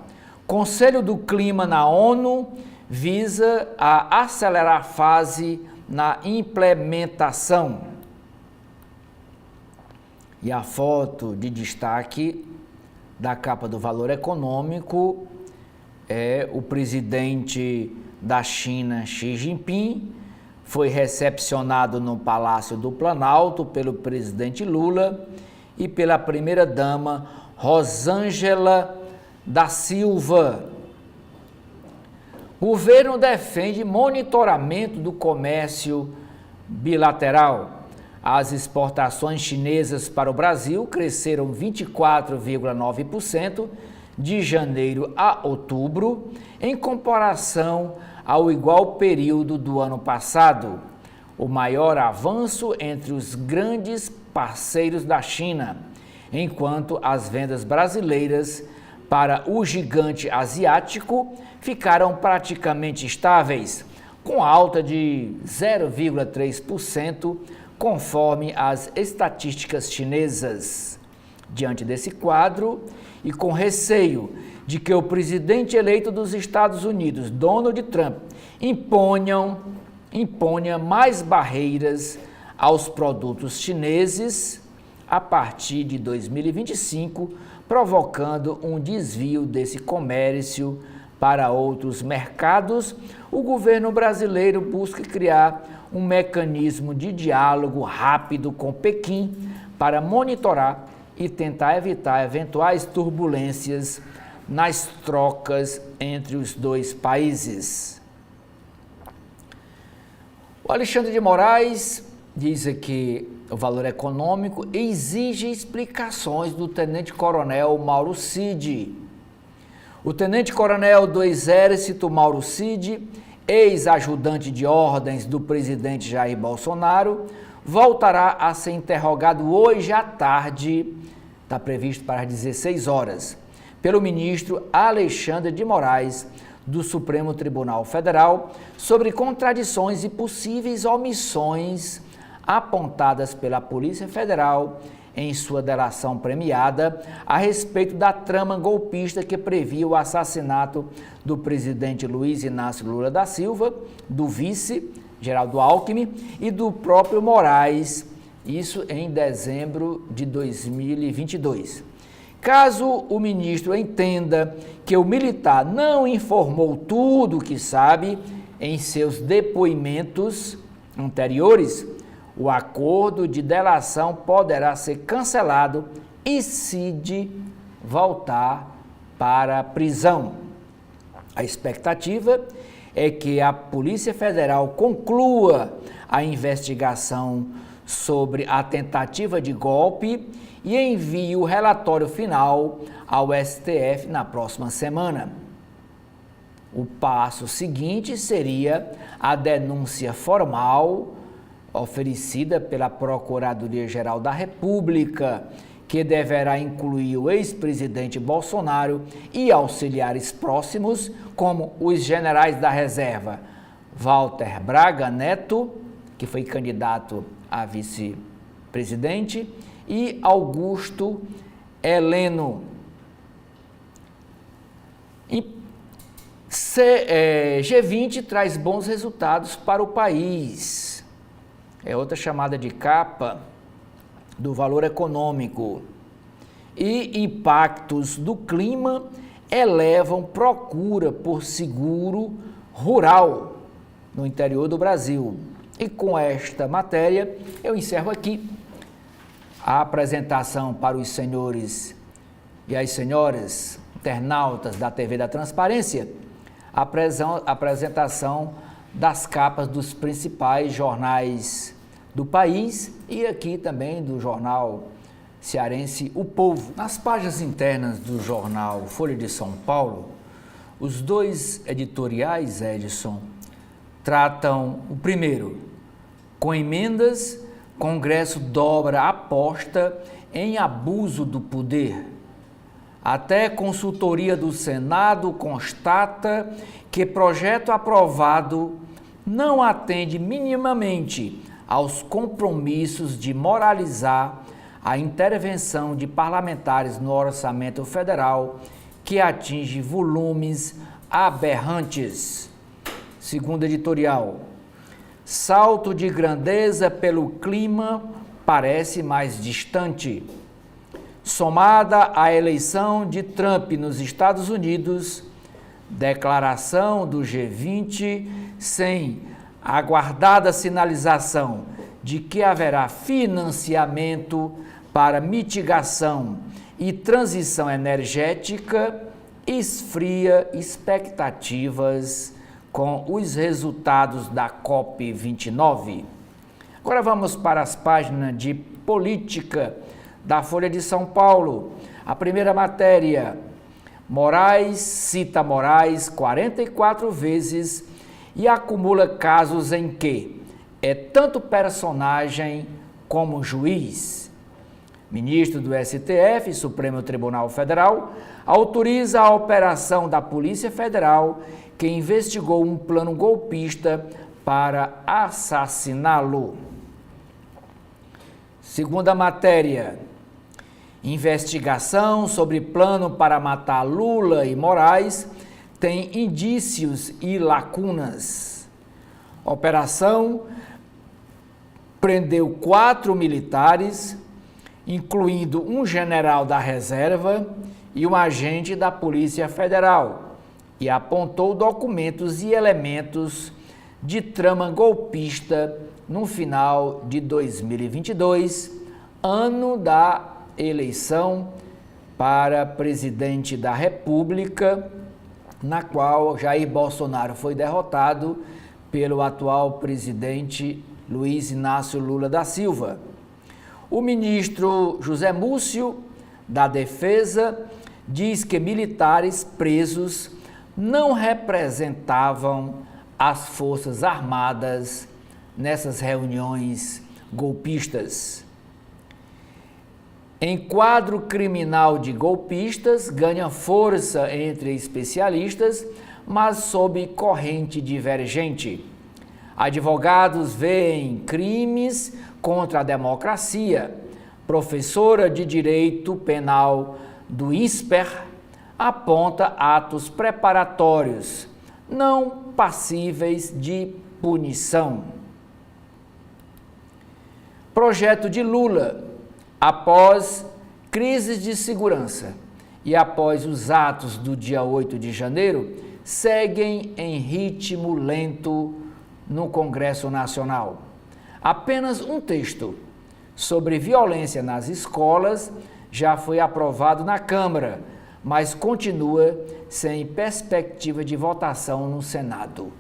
Conselho do Clima na ONU visa a acelerar a fase na implementação. E a foto de destaque da capa do Valor Econômico é o presidente da China, Xi Jinping, foi recepcionado no Palácio do Planalto pelo presidente Lula e pela primeira-dama Rosângela da Silva. O governo defende monitoramento do comércio bilateral. As exportações chinesas para o Brasil cresceram 24,9% de janeiro a outubro, em comparação ao igual período do ano passado, o maior avanço entre os grandes parceiros da China, enquanto as vendas brasileiras para o gigante asiático ficaram praticamente estáveis, com alta de 0,3%, conforme as estatísticas chinesas. Diante desse quadro, e com receio de que o presidente eleito dos Estados Unidos, Donald Trump, imponha mais barreiras aos produtos chineses, a partir de 2025, provocando um desvio desse comércio para outros mercados. O governo brasileiro busca criar um mecanismo de diálogo rápido com Pequim para monitorar e tentar evitar eventuais turbulências nas trocas entre os dois países. O Alexandre de Moraes diz aqui: o Valor Econômico exige explicações do tenente-coronel Mauro Cid. O tenente-coronel do Exército Mauro Cid, ex-ajudante de ordens do presidente Jair Bolsonaro, voltará a ser interrogado hoje à tarde, está previsto para as 16 horas, pelo ministro Alexandre de Moraes, do Supremo Tribunal Federal, sobre contradições e possíveis omissões apontadas pela Polícia Federal em sua delação premiada a respeito da trama golpista que previa o assassinato do presidente Luiz Inácio Lula da Silva, do vice Geraldo Alckmin e do próprio Moraes, isso em dezembro de 2022. Caso o ministro entenda que o militar não informou tudo o que sabe em seus depoimentos anteriores, o acordo de delação poderá ser cancelado e Cid voltar para a prisão. A expectativa é que a Polícia Federal conclua a investigação sobre a tentativa de golpe e envie o relatório final ao STF na próxima semana. O passo seguinte seria a denúncia formal oferecida pela Procuradoria-Geral da República, que deverá incluir o ex-presidente Bolsonaro e auxiliares próximos, como os generais da reserva Walter Braga Neto, que foi candidato a vice-presidente, e Augusto Heleno. G20 traz bons resultados para o país. É outra chamada de capa do Valor Econômico. E impactos do clima elevam procura por seguro rural no interior do Brasil. E com esta matéria eu encerro aqui a apresentação para os senhores e as senhoras internautas da TV da Transparência, a apresentação das capas dos principais jornais do país e aqui também do jornal cearense O Povo. Nas páginas internas do jornal Folha de São Paulo, os dois editoriais, Edson, tratam o primeiro: com emendas, Congresso dobra a aposta em abuso do poder. Até consultoria do Senado constata que projeto aprovado não atende minimamente aos compromissos de moralizar a intervenção de parlamentares no orçamento federal, que atinge volumes aberrantes. Segundo editorial, salto de grandeza pelo clima parece mais distante. Somada à eleição de Trump nos Estados Unidos, declaração do G20 sem a aguardada sinalização de que haverá financiamento para mitigação e transição energética, esfria expectativas com os resultados da COP29. Agora vamos para as páginas de política da Folha de São Paulo. A primeira matéria: Moraes cita Moraes 44 vezes e acumula casos em que é tanto personagem como juiz. Ministro do STF, Supremo Tribunal Federal, autoriza a operação da Polícia Federal que investigou um plano golpista para assassiná-lo. Segunda matéria: investigação sobre plano para matar Lula e Moraes tem indícios e lacunas. Operação prendeu 4 militares incluindo um general da reserva e um agente da Polícia Federal, e apontou documentos e elementos de trama golpista no final de 2022, ano da eleição para presidente da República, na qual Jair Bolsonaro foi derrotado pelo atual presidente Luiz Inácio Lula da Silva. O ministro José Múcio, da Defesa, diz que militares presos não representavam as Forças Armadas nessas reuniões golpistas. Enquadro criminal de golpistas ganha força entre especialistas, mas sob corrente divergente. Advogados veem crimes contra a democracia. Professora de Direito Penal do INSPER aponta atos preparatórios, não passíveis de punição. Projeto de Lula. Após crises de segurança e após os atos do dia 8 de janeiro, seguem em ritmo lento no Congresso Nacional. Apenas um texto sobre violência nas escolas já foi aprovado na Câmara, mas continua sem perspectiva de votação no Senado.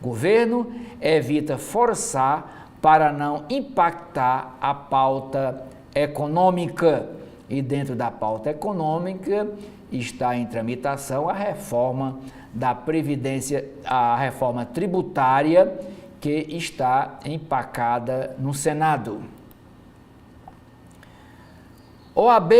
O governo evita forçar para não impactar a pauta econômica, e dentro da pauta econômica está em tramitação a reforma da Previdência, a reforma tributária, que está empacada no Senado. OAB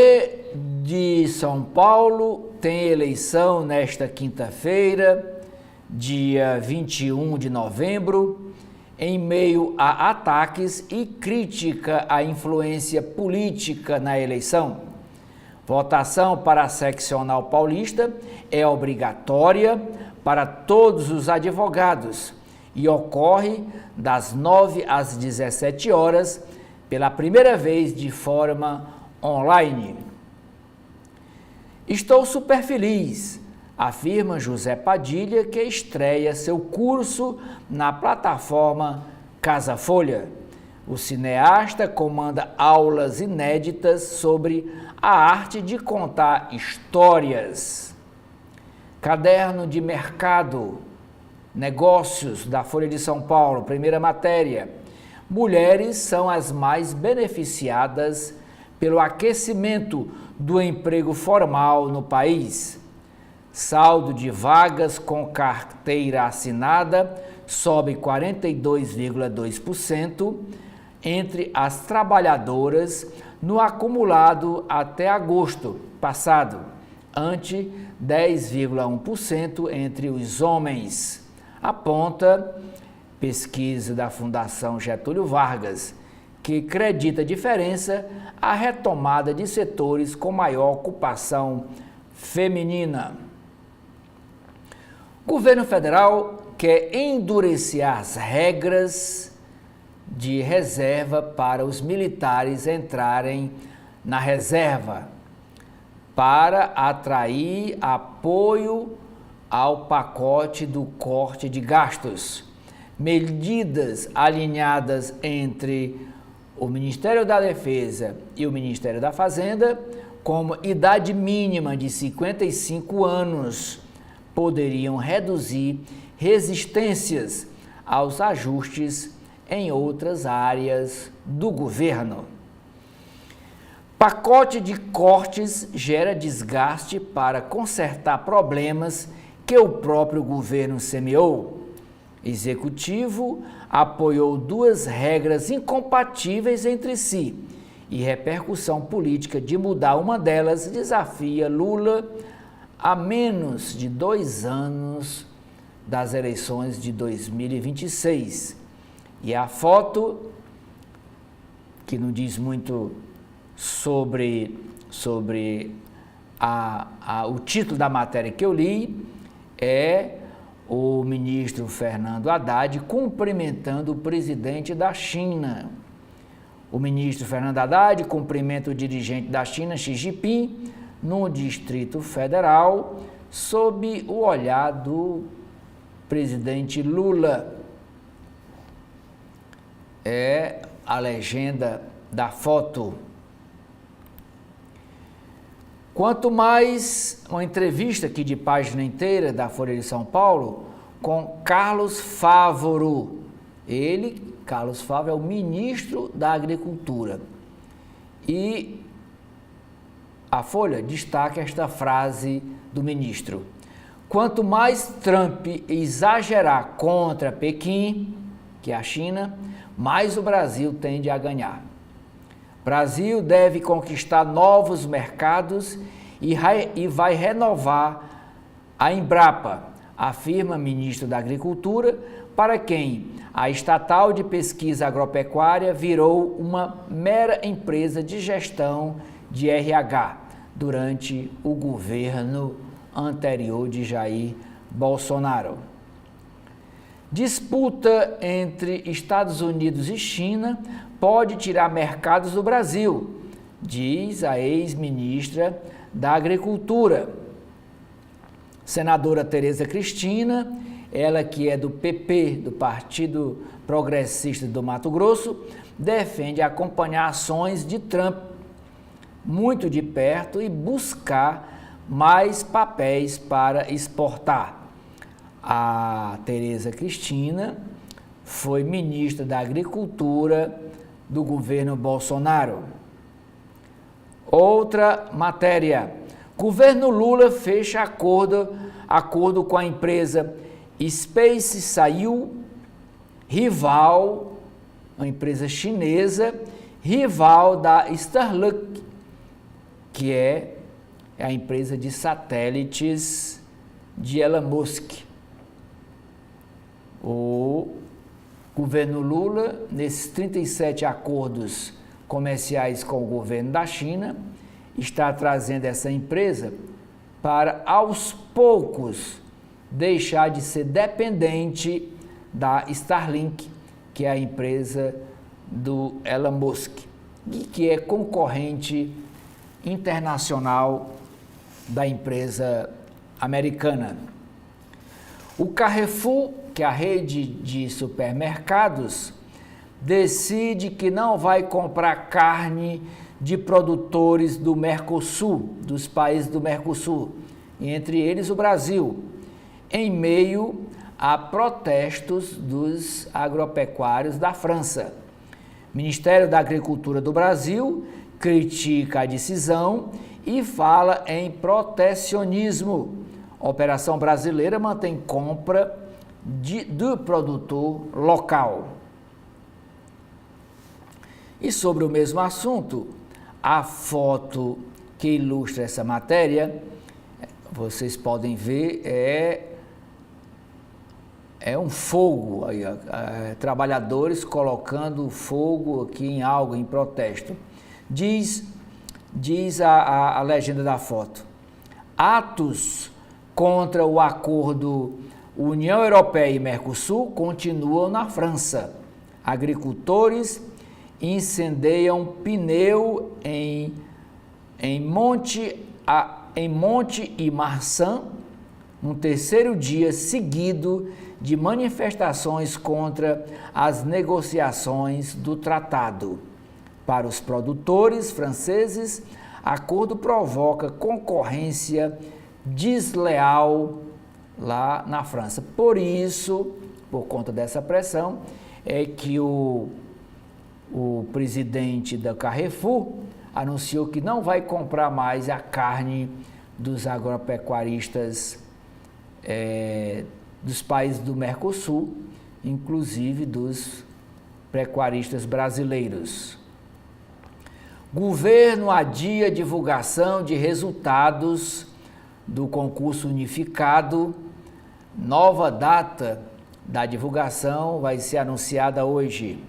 de São Paulo tem eleição nesta quinta-feira, dia 21 de novembro, em meio a ataques e crítica à influência política na eleição. Votação para a seccional paulista é obrigatória para todos os advogados e ocorre das 9 às 17 horas, pela primeira vez de forma online. Estou super feliz, afirma José Padilha, que estreia seu curso na plataforma Casa Folha. O cineasta comanda aulas inéditas sobre a arte de contar histórias. Caderno de Mercado, Negócios, da Folha de São Paulo, primeira matéria. Mulheres são as mais beneficiadas pelo aquecimento do emprego formal no país. Saldo de vagas com carteira assinada sobe 42,2% entre as trabalhadoras no acumulado até agosto passado, ante 10,1% entre os homens, aponta pesquisa da Fundação Getúlio Vargas, que acredita diferença à retomada de setores com maior ocupação feminina. O governo federal quer endurecer as regras de reserva para os militares entrarem na reserva, para atrair apoio ao pacote do corte de gastos. Medidas alinhadas entre o Ministério da Defesa e o Ministério da Fazenda, como idade mínima de 55 anos, poderiam reduzir resistências aos ajustes em outras áreas do governo. Pacote de cortes gera desgaste para consertar problemas que o próprio governo semeou. Executivo apoiou duas regras incompatíveis entre si e repercussão política de mudar uma delas desafia Lula a menos de 2 anos das eleições de 2026. E a foto, que não diz muito sobre o título da matéria que eu li, é o ministro Fernando Haddad cumprimentando o presidente da China. O ministro Fernando Haddad cumprimenta o dirigente da China, Xi Jinping, no Distrito Federal, sob o olhar do presidente Lula. É a legenda da foto. Quanto mais uma entrevista aqui de página inteira da Folha de São Paulo com Carlos Fávoro. Ele, Carlos Fávoro, é o ministro da Agricultura. E a Folha destaca esta frase do ministro: quanto mais Trump exagerar contra Pequim, que é a China, mais o Brasil tende a ganhar. Brasil deve conquistar novos mercados e vai renovar a Embrapa, afirma ministro da Agricultura, para quem a estatal de pesquisa agropecuária virou uma mera empresa de gestão de RH durante o governo anterior de Jair Bolsonaro. Disputa entre Estados Unidos e China pode tirar mercados do Brasil, diz a ex-ministra da Agricultura. Senadora Tereza Cristina, ela que é do PP, do Partido Progressista do Mato Grosso, defende acompanhar ações de Trump muito de perto e buscar mais papéis para exportar. A Tereza Cristina foi ministra da Agricultura do governo Bolsonaro. Outra matéria: governo Lula fecha acordo com a empresa Space Saiu, rival, uma empresa chinesa, rival da Starlink, que é a empresa de satélites de Elon Musk. O governo Lula, nesses 37 acordos comerciais com o governo da China, está trazendo essa empresa para, aos poucos, deixar de ser dependente da Starlink, que é a empresa do Elon Musk, e que é concorrente internacional da empresa americana. O Carrefour, que é a rede de supermercados, decide que não vai comprar carne de produtores do Mercosul, dos países do Mercosul, entre eles o Brasil, em meio a protestos dos agropecuários da França. O Ministério da Agricultura do Brasil critica a decisão e fala em protecionismo. A Operação Brasileira mantém compra do produtor local. E sobre o mesmo assunto, a foto que ilustra essa matéria, vocês podem ver, é um fogo, trabalhadores colocando fogo aqui em algo, em protesto. Diz a legenda da foto: atos contra o acordo União Europeia e Mercosul continuam na França. Agricultores incendeiam pneu em Monte e Marsan, no terceiro dia seguido de manifestações contra as negociações do tratado. Para os produtores franceses, acordo provoca concorrência desleal lá na França. Por isso, por conta dessa pressão, é que o presidente da Carrefour anunciou que não vai comprar mais a carne dos agropecuaristas dos países do Mercosul, inclusive dos pecuaristas brasileiros. Governo adia divulgação de resultados do concurso unificado. Nova data da divulgação vai ser anunciada hoje.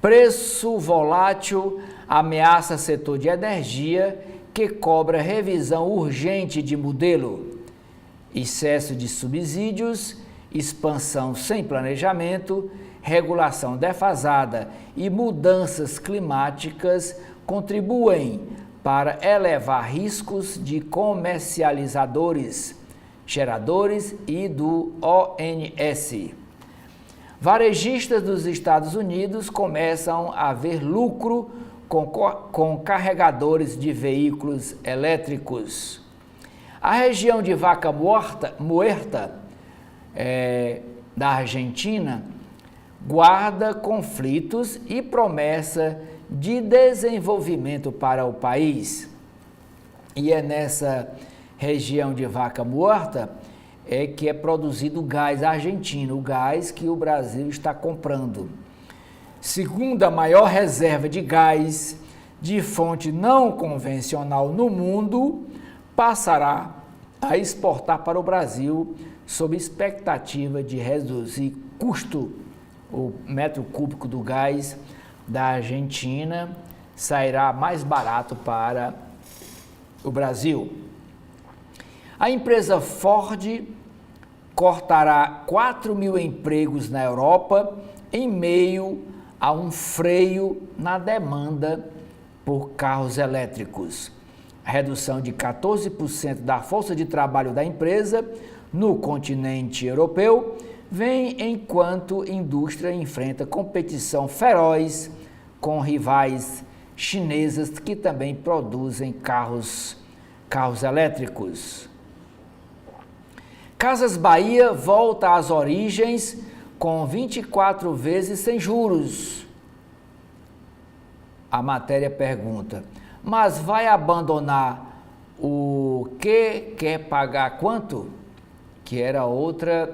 Preço volátil ameaça setor de energia que cobra revisão urgente de modelo. Excesso de subsídios, expansão sem planejamento, regulação defasada e mudanças climáticas contribuem para elevar riscos de comercializadores, geradores e do ONS. Varejistas dos Estados Unidos começam a ver lucro com carregadores de veículos elétricos. A região de Vaca Muerta, da Argentina, guarda conflitos e promessa de desenvolvimento para o país. E é nessa região de Vaca Muerta que é produzido o gás argentino, o gás que o Brasil está comprando. Segunda maior reserva de gás de fonte não convencional no mundo, passará a exportar para o Brasil sob expectativa de reduzir custo. O metro cúbico do gás da Argentina sairá mais barato para o Brasil. A empresa Ford cortará 4.000 empregos na Europa em meio a um freio na demanda por carros elétricos. A redução de 14% da força de trabalho da empresa no continente europeu vem enquanto a indústria enfrenta competição feroz com rivais chinesas que também produzem carros elétricos. Casas Bahia volta às origens com 24 vezes sem juros. A matéria pergunta, mas vai abandonar o que quer pagar quanto? Que era outro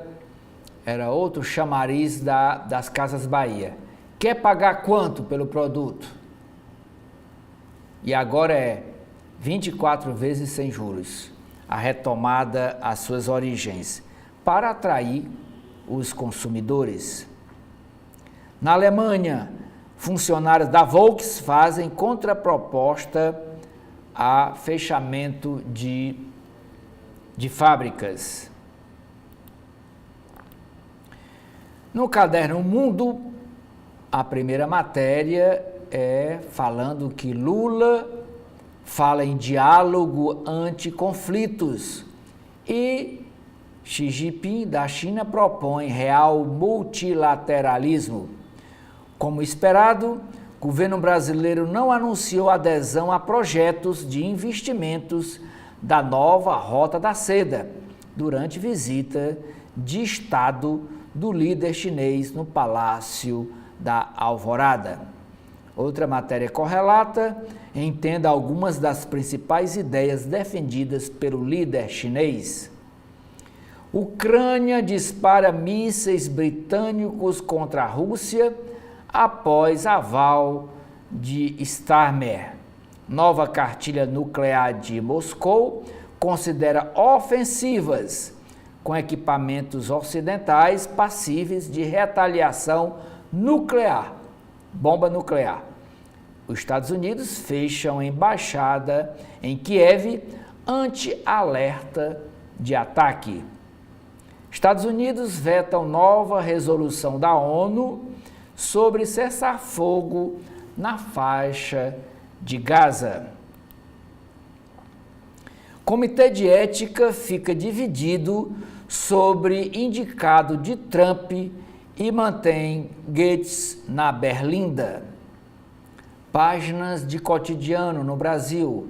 chamariz das Casas Bahia. Quer pagar quanto pelo produto? E agora é 24 vezes sem juros. A retomada às suas origens, para atrair os consumidores. Na Alemanha, funcionários da Volks fazem contraproposta a fechamento de fábricas. No caderno Mundo, a primeira matéria é falando que Lula fala em diálogo anti-conflitos e Xi Jinping da China propõe real multilateralismo. Como esperado, o governo brasileiro não anunciou adesão a projetos de investimentos da nova Rota da Seda durante visita de Estado do líder chinês no Palácio da Alvorada. Outra matéria correlata entenda algumas das principais ideias defendidas pelo líder chinês. Ucrânia dispara mísseis britânicos contra a Rússia após aval de Starmer. Nova cartilha nuclear de Moscou considera ofensivas com equipamentos ocidentais passíveis de retaliação nuclear. Bomba nuclear. Os Estados Unidos fecham embaixada em Kiev ante alerta de ataque. Estados Unidos vetam nova resolução da ONU sobre cessar-fogo na faixa de Gaza. Comitê de Ética fica dividido sobre indicado de Trump e mantém Gates na berlinda. Páginas de cotidiano no Brasil.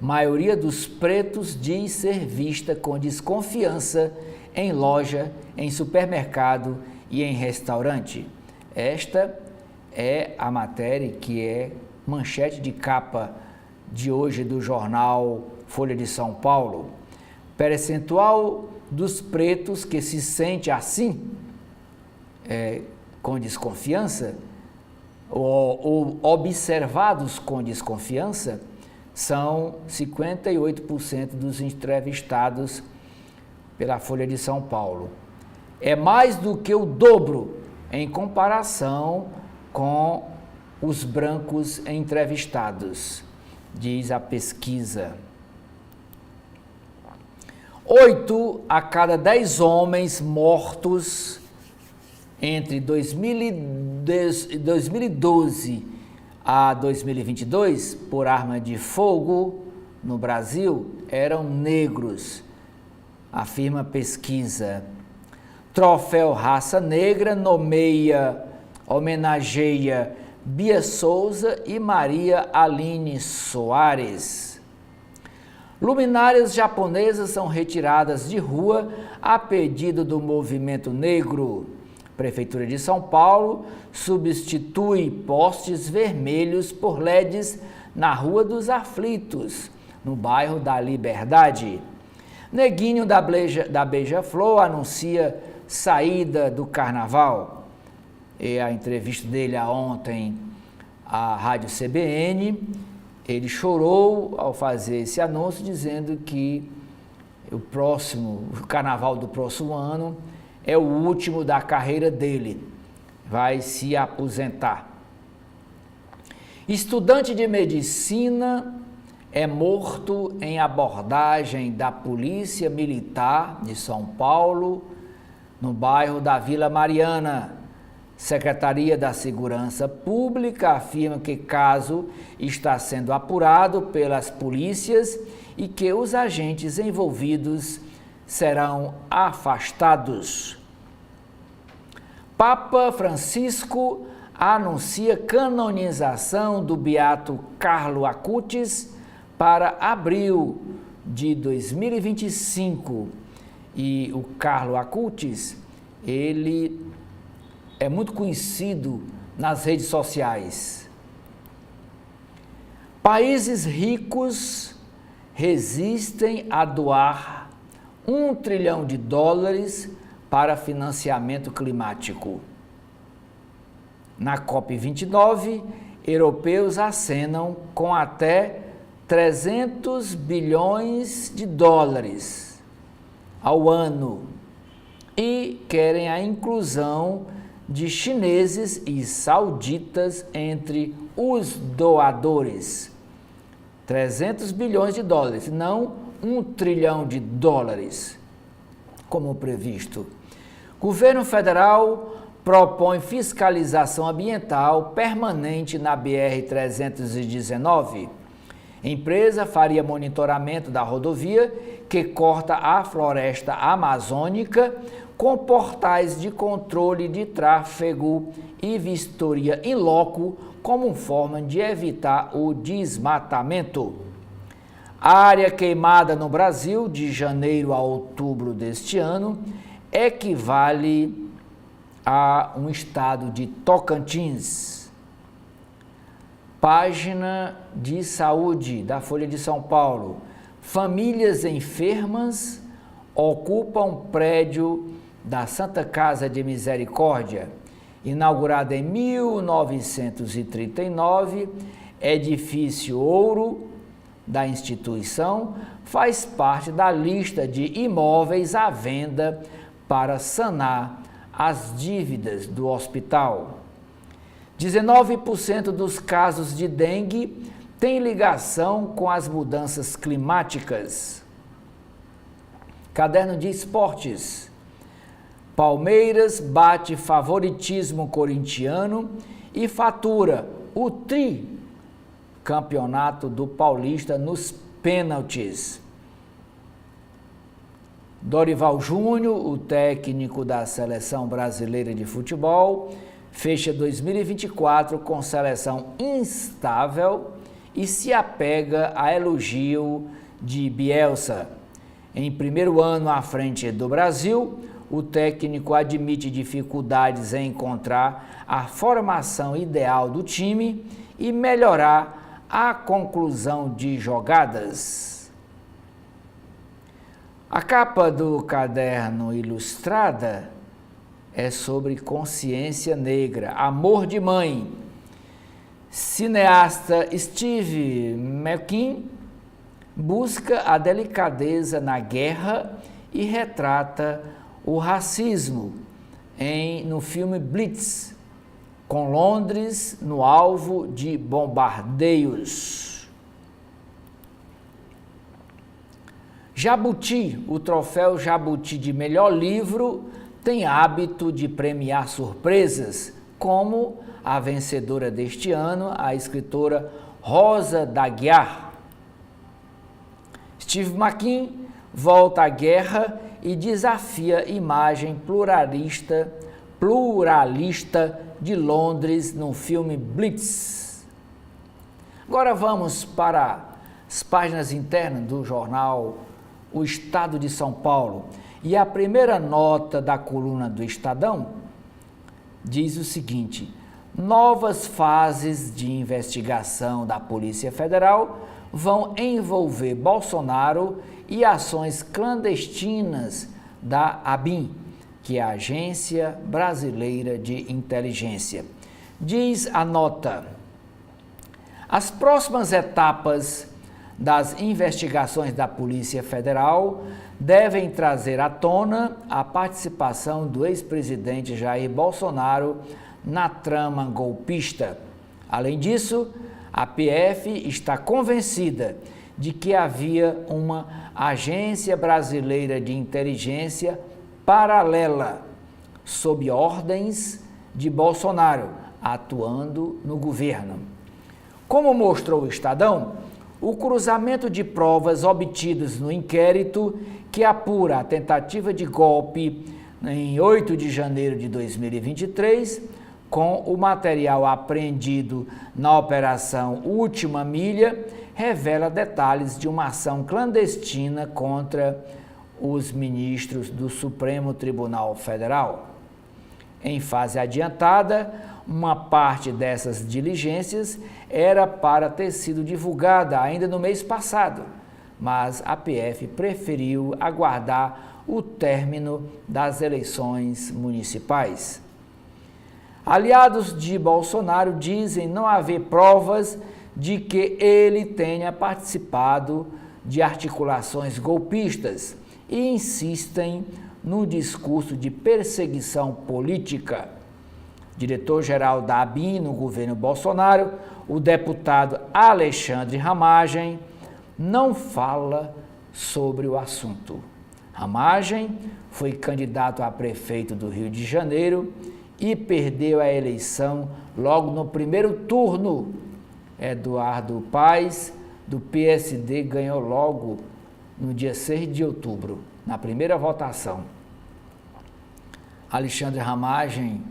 Maioria dos pretos diz ser vista com desconfiança em loja, em supermercado e em restaurante. Esta é a matéria que é manchete de capa de hoje do jornal Folha de São Paulo. Percentual dos pretos que se sente assim, com desconfiança, ou observados com desconfiança, são 58% dos entrevistados pela Folha de São Paulo. É mais do que o dobro em comparação com os brancos entrevistados, diz a pesquisa. 8 a cada 10 homens mortos entre 2012 a 2022 por arma de fogo no Brasil eram negros, afirma pesquisa. Troféu Raça Negra homenageia Bia Souza e Maria Aline Soares. Luminárias japonesas são retiradas de rua a pedido do movimento negro. Prefeitura de São Paulo substitui postes vermelhos por LEDs na Rua dos Aflitos, no bairro da Liberdade. Neguinho da Beija-Flor anuncia saída do carnaval. E a entrevista dele ontem à Rádio CBN, ele chorou ao fazer esse anúncio, dizendo que o carnaval do próximo ano é o último da carreira dele, vai se aposentar. Estudante de medicina é morto em abordagem da Polícia Militar de São Paulo, no bairro da Vila Mariana. Secretaria da Segurança Pública afirma que caso está sendo apurado pelas polícias e que os agentes envolvidos serão afastados. Papa Francisco anuncia canonização do beato Carlo Acutis para abril de 2025. E o Carlo Acutis, ele é muito conhecido nas redes sociais. Países ricos resistem a doar $1 trilhão para financiamento climático. Na COP29, europeus acenam com até $300 bilhões ao ano e querem a inclusão de chineses e sauditas entre os doadores. $300 bilhões, não $1 trilhão, como previsto. Governo federal propõe fiscalização ambiental permanente na BR-319. Empresa faria monitoramento da rodovia que corta a floresta amazônica com portais de controle de tráfego e vistoria in loco como forma de evitar o desmatamento. A área queimada no Brasil, de janeiro a outubro deste ano, equivale a um estado de Tocantins. Página de saúde da Folha de São Paulo. Famílias enfermas ocupam prédio da Santa Casa de Misericórdia. Inaugurada em 1939, edifício ouro da instituição faz parte da lista de imóveis à venda para sanar as dívidas do hospital. 19% dos casos de dengue têm ligação com as mudanças climáticas. Caderno de esportes. Palmeiras bate favoritismo corintiano e fatura o campeonato do Paulista nos pênaltis. Dorival Júnior, o técnico da Seleção Brasileira de Futebol, fecha 2024 com seleção instável e se apega a elogio de Bielsa. Em primeiro ano à frente do Brasil, o técnico admite dificuldades em encontrar a formação ideal do time e melhorar a conclusão de jogadas. A capa do caderno Ilustrada é sobre consciência negra, amor de mãe. Cineasta Steve McQueen busca a delicadeza na guerra e retrata o racismo no filme Blitz, com Londres no alvo de bombardeios. Jabuti, o troféu Jabuti de melhor livro, tem hábito de premiar surpresas, como a vencedora deste ano, a escritora Rosa d'Aguiar. Steve McQueen volta à guerra e desafia a imagem pluralista de Londres no filme Blitz. Agora vamos para as páginas internas do jornal O Estado de São Paulo. E a primeira nota da coluna do Estadão diz o seguinte: novas fases de investigação da Polícia Federal vão envolver Bolsonaro e ações clandestinas da ABIN, que é a Agência Brasileira de Inteligência. Diz a nota: as próximas etapas das investigações da Polícia Federal devem trazer à tona a participação do ex-presidente Jair Bolsonaro na trama golpista. Além disso, a PF está convencida de que havia uma agência brasileira de inteligência paralela, sob ordens de Bolsonaro, atuando no governo. Como mostrou o Estadão, o cruzamento de provas obtidas no inquérito que apura a tentativa de golpe em 8 de janeiro de 2023, com o material apreendido na Operação Última Milha, revela detalhes de uma ação clandestina contra os ministros do Supremo Tribunal Federal. Em fase adiantada, uma parte dessas diligências era para ter sido divulgada ainda no mês passado, mas a PF preferiu aguardar o término das eleições municipais. Aliados de Bolsonaro dizem não haver provas de que ele tenha participado de articulações golpistas e insistem no discurso de perseguição política. Diretor-geral da ABIN no governo Bolsonaro, o deputado Alexandre Ramagem, não fala sobre o assunto. Ramagem foi candidato a prefeito do Rio de Janeiro e perdeu a eleição logo no primeiro turno. Eduardo Paes, do PSD, ganhou logo no dia 6 de outubro, na primeira votação. Alexandre Ramagem,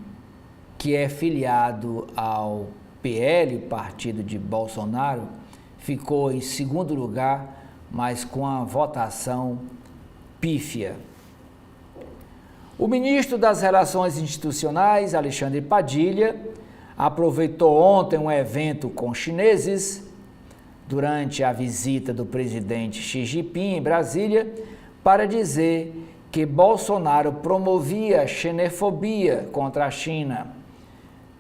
que é filiado ao PL, partido de Bolsonaro, ficou em segundo lugar, mas com a votação pífia. O ministro das Relações Institucionais, Alexandre Padilha, aproveitou ontem um evento com chineses, durante a visita do presidente Xi Jinping em Brasília, para dizer que Bolsonaro promovia xenofobia contra a China,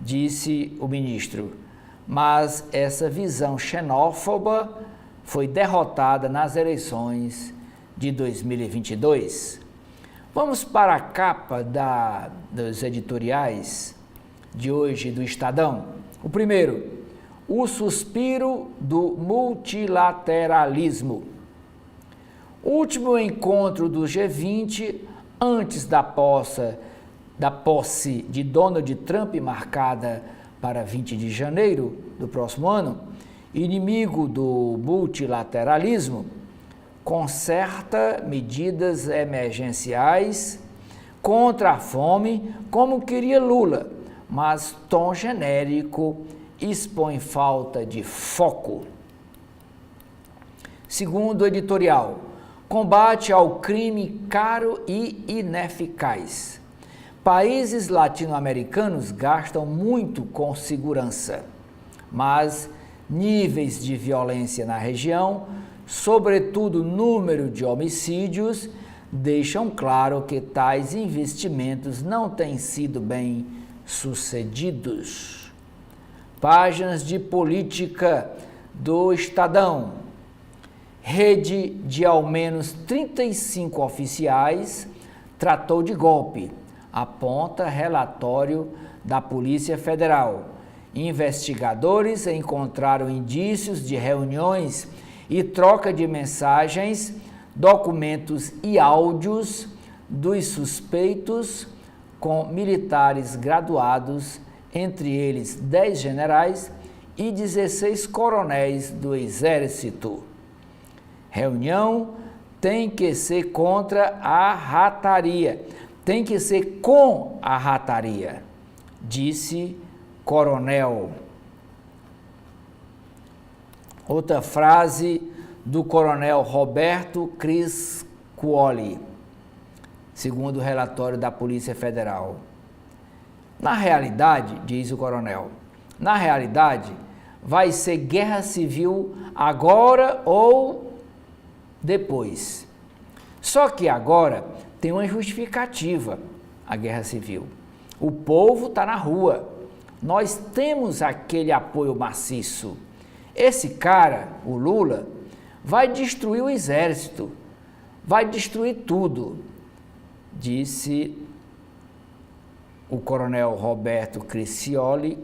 disse o ministro. Mas essa visão xenófoba foi derrotada nas eleições de 2022. Vamos para a capa dos editoriais de hoje do Estadão. O primeiro, o suspiro do multilateralismo. O último encontro do G20, antes da posse de Donald Trump, marcada para 20 de janeiro do próximo ano, inimigo do multilateralismo, concerta medidas emergenciais contra a fome, como queria Lula, mas tom genérico expõe falta de foco. Segundo o editorial, combate ao crime caro e ineficaz. Países latino-americanos gastam muito com segurança, mas níveis de violência na região, sobretudo número de homicídios, deixam claro que tais investimentos não têm sido bem sucedidos. Páginas de política do Estadão. Rede de ao menos 35 oficiais tratou de golpe, aponta relatório da Polícia Federal. Investigadores encontraram indícios de reuniões e troca de mensagens, documentos e áudios dos suspeitos com militares graduados, entre eles 10 generais e 16 coronéis do Exército. Reunião tem que ser contra a rataria, tem que ser com a rataria, disse coronel. Outra frase do coronel Roberto Criscuoli, segundo o relatório da Polícia Federal. Na realidade, diz o coronel, na realidade, vai ser guerra civil agora ou depois. Só que agora tem uma justificativa, a guerra civil. O povo está na rua. Nós temos aquele apoio maciço. Esse cara, o Lula, vai destruir o exército, vai destruir tudo, disse o coronel Roberto Criscuoli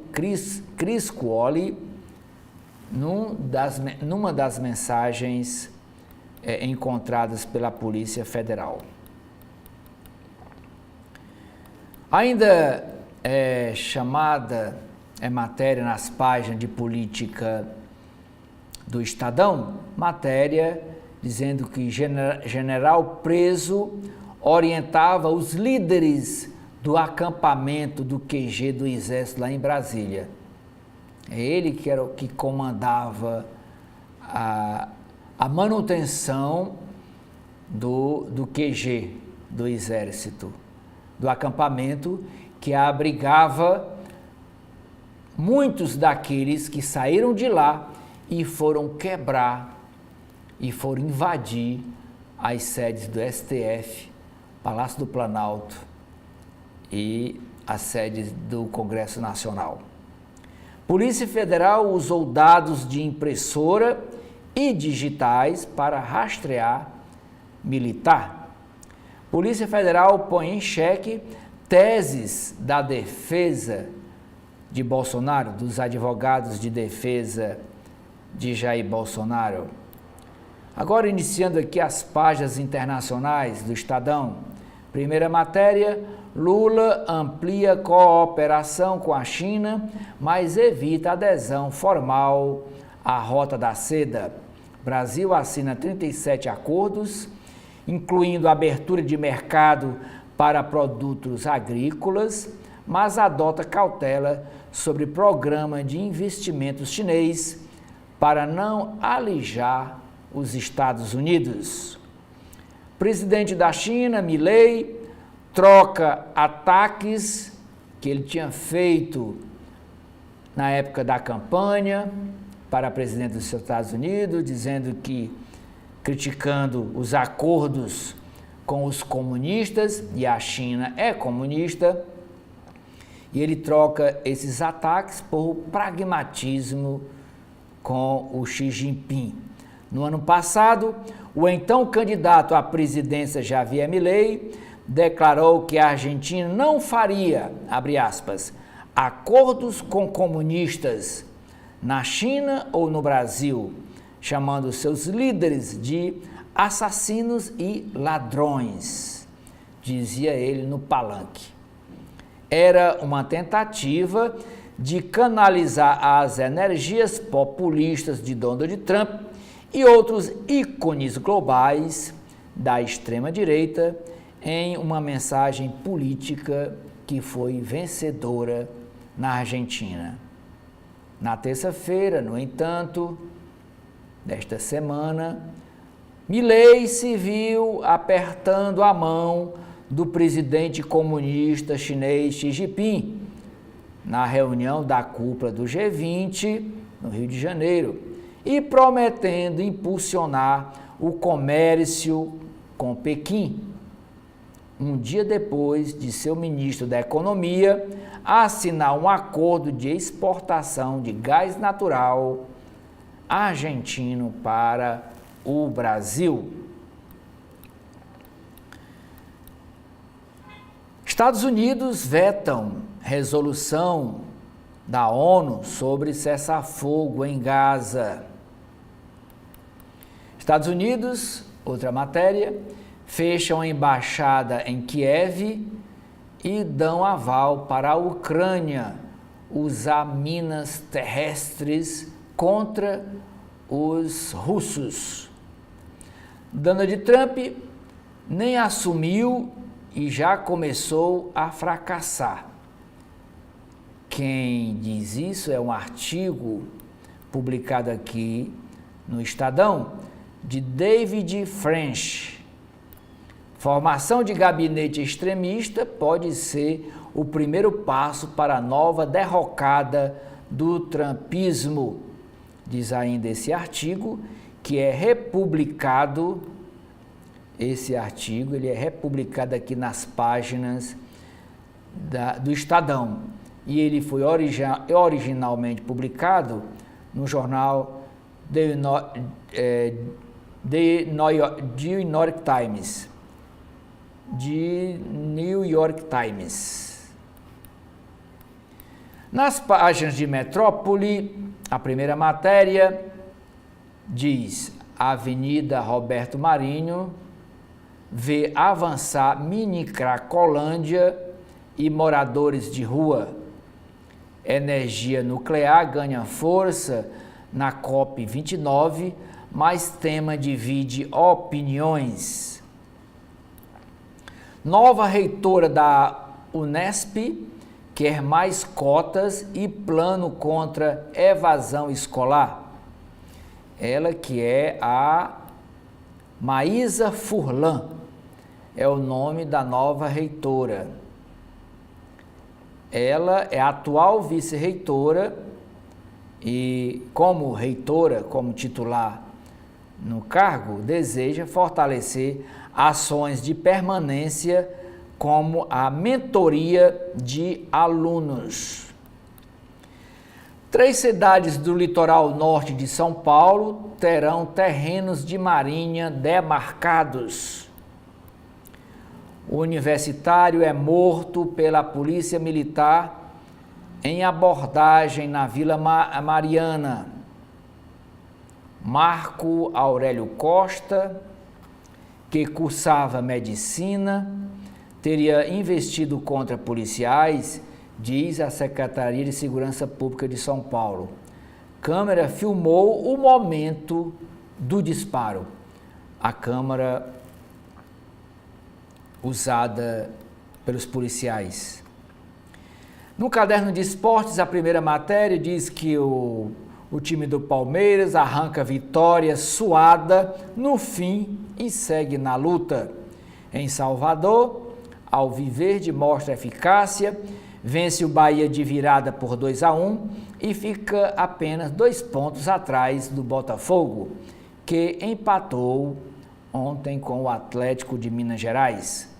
numa das mensagens encontradas pela Polícia Federal. Ainda matéria nas páginas de política do Estadão, matéria dizendo que general preso orientava os líderes do acampamento do QG do Exército lá em Brasília. É ele que era o que comandava a manutenção do QG do Exército, do acampamento que abrigava muitos daqueles que saíram de lá e foram quebrar e foram invadir as sedes do STF, Palácio do Planalto e as sedes do Congresso Nacional. Polícia Federal usou dados de impressora e digitais para rastrear militar. Polícia Federal põe em xeque teses da defesa de Bolsonaro, dos advogados de defesa de Jair Bolsonaro. Agora, iniciando aqui as páginas internacionais do Estadão. Primeira matéria: Lula amplia cooperação com a China, mas evita adesão formal à Rota da Seda. Brasil assina 37 acordos, incluindo abertura de mercado para produtos agrícolas, mas adota cautela sobre programa de investimentos chinês para não alijar os Estados Unidos. Presidente da China, Milei, troca ataques que ele tinha feito na época da campanha para presidente dos Estados Unidos, criticando os acordos com os comunistas, e a China é comunista, e ele troca esses ataques por pragmatismo com o Xi Jinping. No ano passado, o então candidato à presidência Javier Milei declarou que a Argentina não faria, abre aspas, acordos com comunistas na China ou no Brasil, chamando seus líderes de assassinos e ladrões, dizia ele no palanque. Era uma tentativa de canalizar as energias populistas de Donald Trump e outros ícones globais da extrema-direita em uma mensagem política que foi vencedora na Argentina. Na terça-feira, no entanto, desta semana, Milei se viu apertando a mão do presidente comunista chinês Xi Jinping na reunião da cúpula do G20 no Rio de Janeiro e prometendo impulsionar o comércio com Pequim, um dia depois de seu ministro da Economia assinar um acordo de exportação de gás natural argentino para o Brasil. Estados Unidos vetam resolução da ONU sobre cessar-fogo em Gaza. Estados Unidos, outra matéria, fecham a embaixada em Kiev e dão aval para a Ucrânia usar minas terrestres contra os russos. Donald Trump nem assumiu e já começou a fracassar. Quem diz isso é um artigo publicado aqui no Estadão, de David French. Formação de gabinete extremista pode ser o primeiro passo para a nova derrocada do trumpismo, diz ainda esse artigo, que é republicado. Esse artigo ele é republicado aqui nas páginas do Estadão e ele foi originalmente publicado no jornal The New York Times. Nas páginas de Metrópole, a primeira matéria diz: Avenida Roberto Marinho vê avançar mini Cracolândia e moradores de rua. Energia nuclear ganha força na COP29, mas tema divide opiniões. Nova reitora da Unesp quer mais cotas e plano contra evasão escolar. Ela que é a Maísa Furlan, é o nome da nova reitora. Ela é a atual vice-reitora e, como reitora, como titular no cargo, deseja fortalecer ações de permanência como a mentoria de alunos. 3 cidades do litoral norte de São Paulo terão terrenos de marinha demarcados. O universitário é morto pela polícia militar em abordagem na Vila Mariana. Marco Aurélio Costa, que cursava medicina, teria investido contra policiais, diz a Secretaria de Segurança Pública de São Paulo. Câmera filmou o momento do disparo. A câmera usada pelos policiais. No caderno de esportes, a primeira matéria diz que o time do Palmeiras arranca vitória suada no fim e segue na luta. Em Salvador, Alviverde mostra eficácia, vence o Bahia de virada por 2-1 e fica apenas 2 pontos atrás do Botafogo, que empatou ontem com o Atlético de Minas Gerais.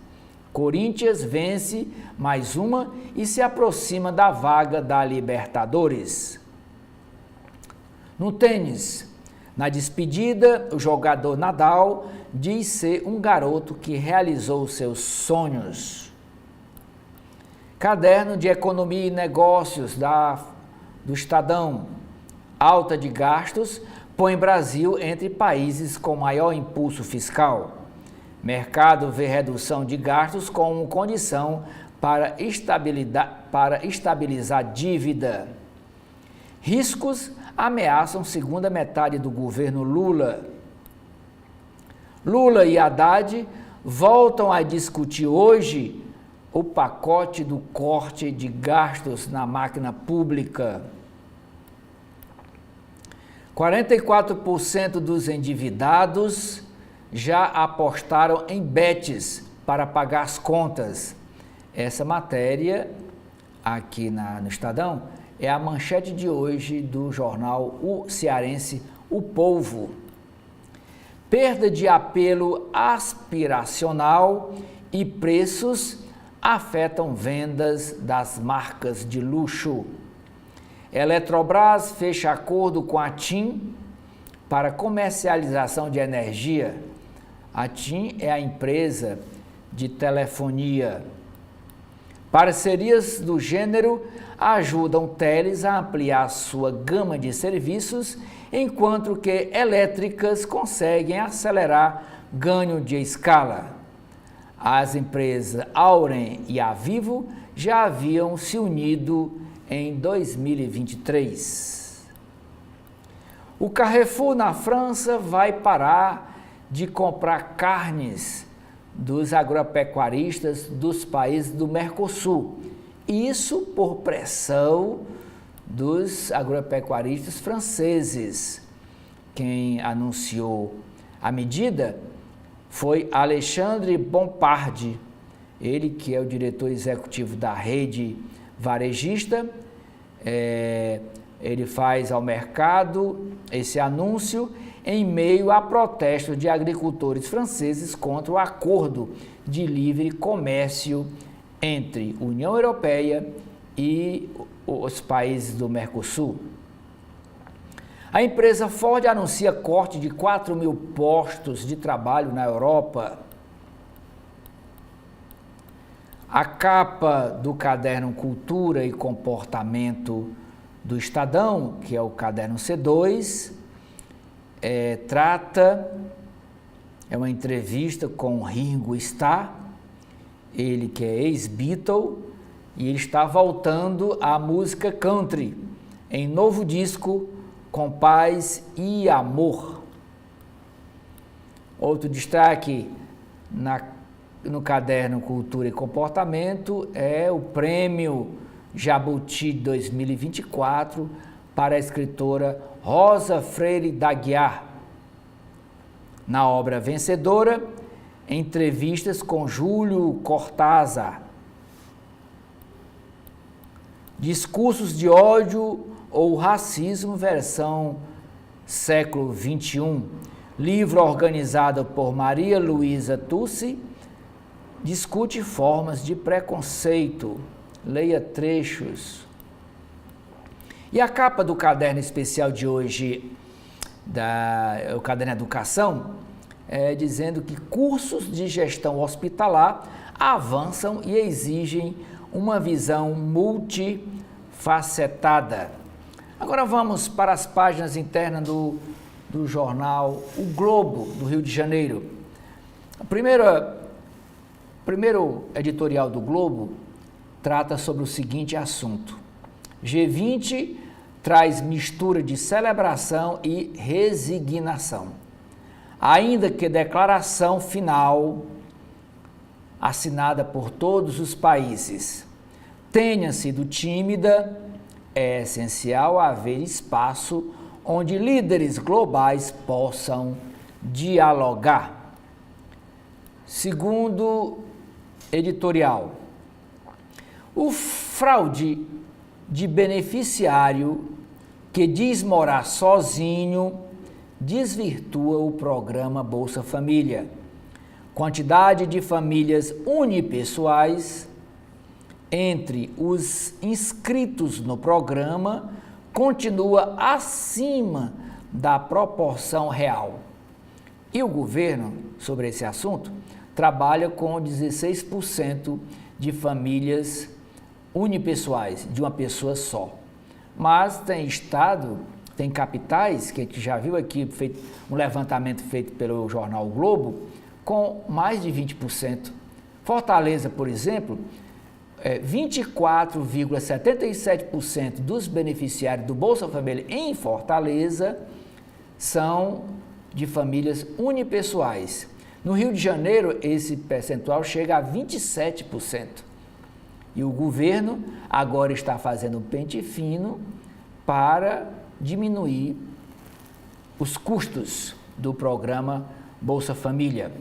Corinthians vence mais uma e se aproxima da vaga da Libertadores. No tênis, na despedida, o jogador Nadal diz ser um garoto que realizou seus sonhos. Caderno de Economia e Negócios do Estadão. Alta de gastos põe Brasil entre países com maior impulso fiscal. Mercado vê redução de gastos como condição para estabilizar dívida. Riscos ameaçam segunda metade do governo Lula. Lula e Haddad voltam a discutir hoje o pacote do corte de gastos na máquina pública. 44% dos endividados já apostaram em bets para pagar as contas. Essa matéria, aqui no Estadão, é a manchete de hoje do jornal cearense O Povo. Perda de apelo aspiracional e preços afetam vendas das marcas de luxo. Eletrobras fecha acordo com a TIM para comercialização de energia. A TIM é a empresa de telefonia. Parcerias do gênero ajudam Teles a ampliar sua gama de serviços, enquanto que elétricas conseguem acelerar ganho de escala. As empresas Auren e Avivo já haviam se unido em 2023. O Carrefour na França vai parar de comprar carnes dos agropecuaristas dos países do Mercosul. Isso por pressão dos agropecuaristas franceses. Quem anunciou a medida foi Alexandre Bompard, ele que é o diretor executivo da rede varejista. Ele faz ao mercado esse anúncio em meio a protestos de agricultores franceses contra o acordo de livre comércio entre União Europeia e os países do Mercosul. A empresa Ford anuncia corte de 4.000 postos de trabalho na Europa. A capa do caderno Cultura e Comportamento do Estadão, que é o caderno C2, é uma entrevista com Ringo Starr, ele que é ex-Beatle, e ele está voltando à música country, em novo disco, Com Paz e Amor. Outro destaque no caderno Cultura e Comportamento é o Prêmio Jabuti 2024 para a escritora Rosa Freire d'Aguiar. Na obra vencedora, entrevistas com Júlio Cortázar. Discursos de ódio ou racismo versão século XXI. Livro organizado por Maria Luísa Tussi, discute formas de preconceito. Leia trechos. E a capa do caderno especial de hoje, o caderno Educação, dizendo que cursos de gestão hospitalar avançam e exigem uma visão multifacetada. Agora vamos para as páginas internas do jornal O Globo, do Rio de Janeiro. O primeiro editorial do Globo trata sobre o seguinte assunto: G20 traz mistura de celebração e resignação. Ainda que declaração final assinada por todos os países tenha sido tímida, é essencial haver espaço onde líderes globais possam dialogar. Segundo editorial, o fraude de beneficiário que diz morar sozinho desvirtua o programa Bolsa Família. Quantidade de famílias unipessoais entre os inscritos no programa continua acima da proporção real. E o governo, sobre esse assunto, trabalha com 16% de famílias unipessoais, de uma pessoa só. Mas tem estado, tem capitais, que a gente já viu aqui, um levantamento feito pelo jornal o Globo, com mais de 20%. Fortaleza, por exemplo, 24,77% dos beneficiários do Bolsa Família em Fortaleza são de famílias unipessoais. No Rio de Janeiro, esse percentual chega a 27%. E o governo agora está fazendo um pente fino para diminuir os custos do programa Bolsa Família.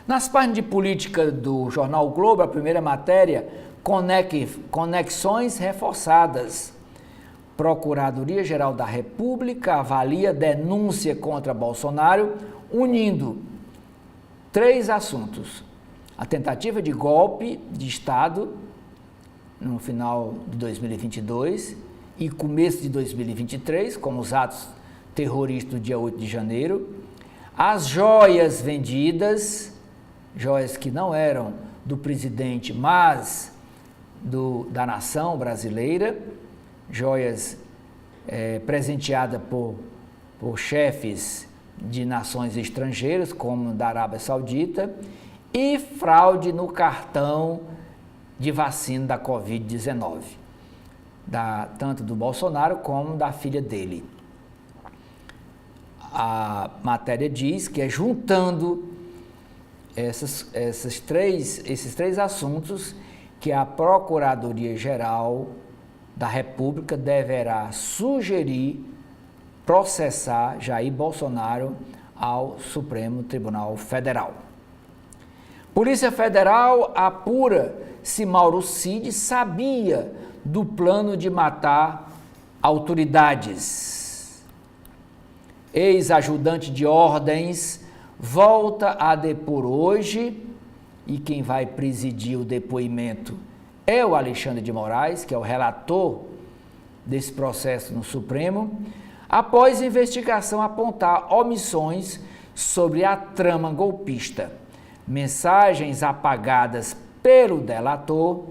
Nas páginas de política do jornal o Globo, a primeira matéria, conexões reforçadas. Procuradoria-Geral da República avalia denúncia contra Bolsonaro, unindo 3 assuntos: a tentativa de golpe de Estado no final de 2022 e começo de 2023, como os atos terroristas do dia 8 de janeiro, as joias vendidas, joias que não eram do presidente, mas da nação brasileira, joias presenteadas por chefes de nações estrangeiras, como da Arábia Saudita, e fraude no cartão de vacina da Covid-19, tanto do Bolsonaro como da filha dele. A matéria diz que é juntando esses três assuntos que a Procuradoria-Geral da República deverá sugerir processar Jair Bolsonaro ao Supremo Tribunal Federal. Polícia Federal apura se Mauro Cid sabia do plano de matar autoridades. Ex-ajudante de ordens volta a depor hoje e quem vai presidir o depoimento é o Alexandre de Moraes, que é o relator desse processo no Supremo, após investigação apontar omissões sobre a trama golpista. Mensagens apagadas pelo delator,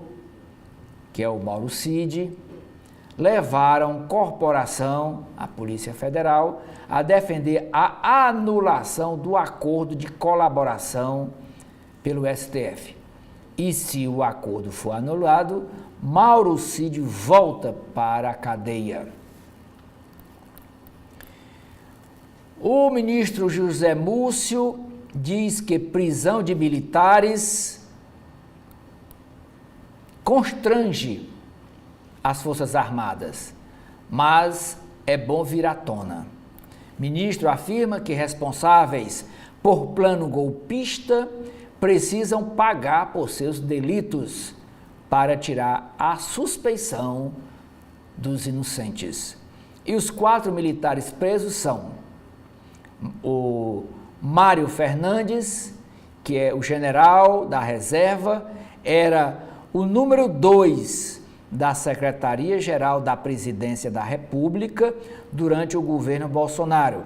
que é o Mauro Cid, levaram corporação, a Polícia Federal, a defender a anulação do acordo de colaboração pelo STF. E se o acordo for anulado, Mauro Cid volta para a cadeia. O ministro José Múcio diz que prisão de militares constrange as Forças Armadas, mas é bom vir à tona. Ministro afirma que responsáveis por plano golpista precisam pagar por seus delitos para tirar a suspeição dos inocentes. E os 4 militares presos são o Mário Fernandes, que é o general da reserva, era o número 2 da Secretaria-Geral da Presidência da República durante o governo Bolsonaro.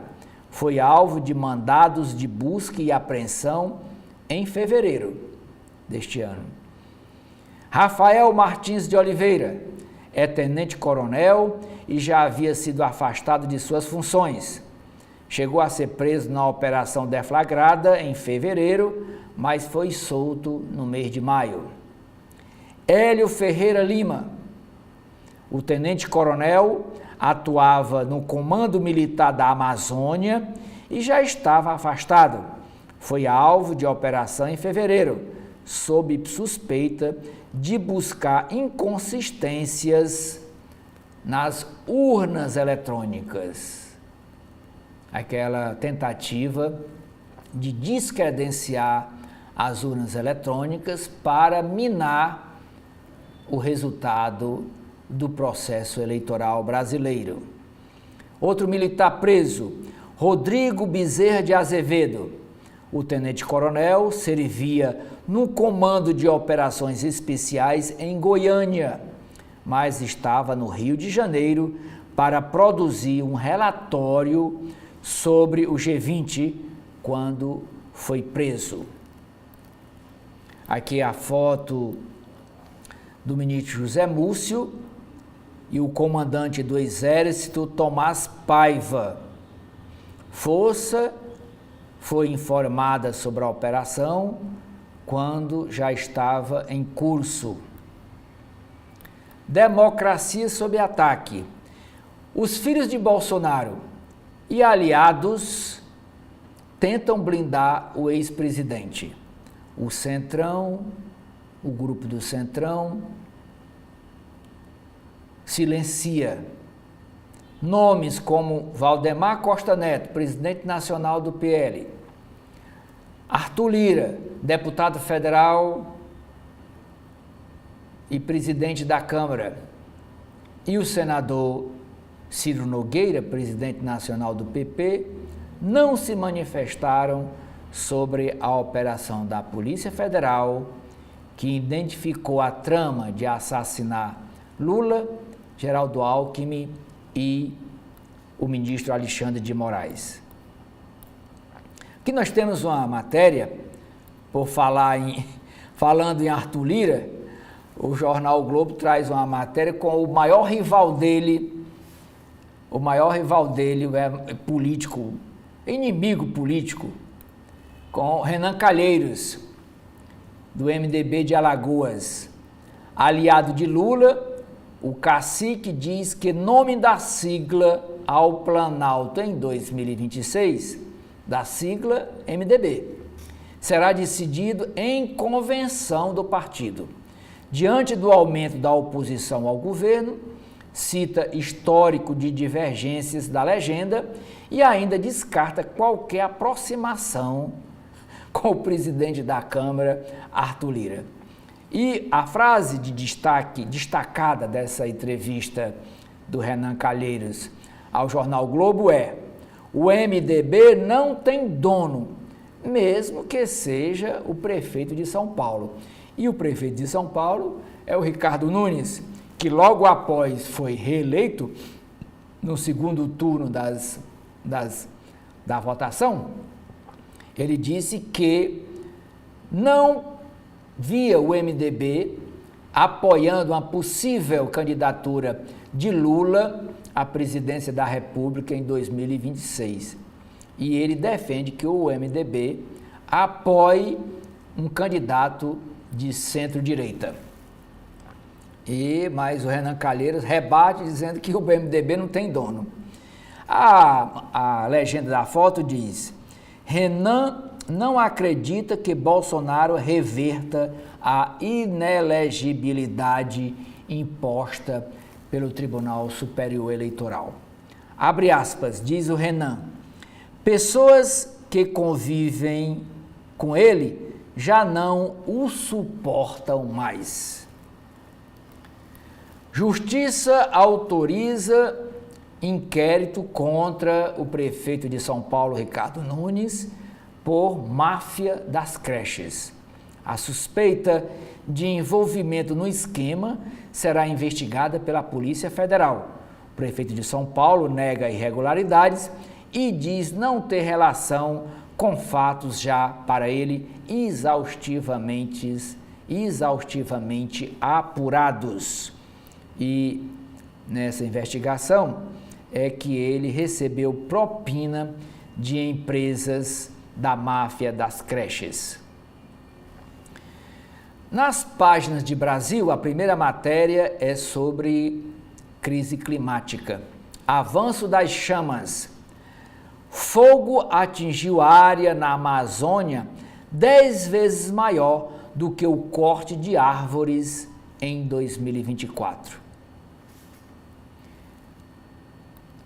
Foi alvo de mandados de busca e apreensão em fevereiro deste ano. Rafael Martins de Oliveira é tenente-coronel e já havia sido afastado de suas funções. Chegou a ser preso na operação deflagrada em fevereiro, mas foi solto no mês de maio. Hélio Ferreira Lima, o tenente-coronel, atuava no Comando Militar da Amazônia e já estava afastado. Foi alvo de operação em fevereiro, sob suspeita de buscar inconsistências nas urnas eletrônicas. Aquela tentativa de descredenciar as urnas eletrônicas para minar o resultado do processo eleitoral brasileiro. Outro militar preso, Rodrigo Bezerra de Azevedo. O tenente-coronel servia no Comando de Operações Especiais em Goiânia, mas estava no Rio de Janeiro para produzir um relatório sobre o G20 quando foi preso. Aqui a foto do ministro José Múcio e o comandante do Exército, Tomás Paiva. Força foi informada sobre a operação quando já estava em curso. Democracia sob ataque. Os filhos de Bolsonaro e aliados tentam blindar o ex-presidente. O Centrão, o grupo do Centrão, silencia. Nomes como Valdemar Costa Neto, presidente nacional do PL, Arthur Lira, deputado federal e presidente da Câmara, e o senador Ciro Nogueira, presidente nacional do PP, não se manifestaram sobre a operação da Polícia Federal que identificou a trama de assassinar Lula, Geraldo Alckmin e o ministro Alexandre de Moraes. Aqui nós temos uma matéria, falando em Arthur Lira, o jornal o Globo traz uma matéria com o maior rival dele é político, inimigo político, com Renan Calheiros, do MDB de Alagoas. Aliado de Lula, o cacique diz que nome da sigla ao Planalto em 2026, da sigla MDB, será decidido em convenção do partido. Diante do aumento da oposição ao governo, cita histórico de divergências da legenda e ainda descarta qualquer aproximação com o presidente da Câmara, Arthur Lira. E a frase de destacada dessa entrevista do Renan Calheiros ao jornal Globo é: o MDB não tem dono, mesmo que seja o prefeito de São Paulo. E o prefeito de São Paulo é o Ricardo Nunes, que logo após foi reeleito no segundo turno da votação. Ele disse que não via o MDB apoiando uma possível candidatura de Lula à presidência da República em 2026. E ele defende que o MDB apoie um candidato de centro-direita. Mas o Renan Calheiros rebate dizendo que o MDB não tem dono. A legenda da foto diz: Renan não acredita que Bolsonaro reverta a inelegibilidade imposta pelo Tribunal Superior Eleitoral. Abre aspas, diz o Renan: pessoas que convivem com ele já não o suportam mais. Justiça autoriza inquérito contra o prefeito de São Paulo, Ricardo Nunes, por máfia das creches. A suspeita de envolvimento no esquema será investigada pela Polícia Federal. O prefeito de São Paulo nega irregularidades e diz não ter relação com fatos já, para ele, exaustivamente apurados. E nessa investigação é que ele recebeu propina de empresas da máfia das creches. Nas páginas de Brasil, a primeira matéria é sobre crise climática. Avanço das chamas. Fogo atingiu área na Amazônia 10 vezes maior do que o corte de árvores em 2024.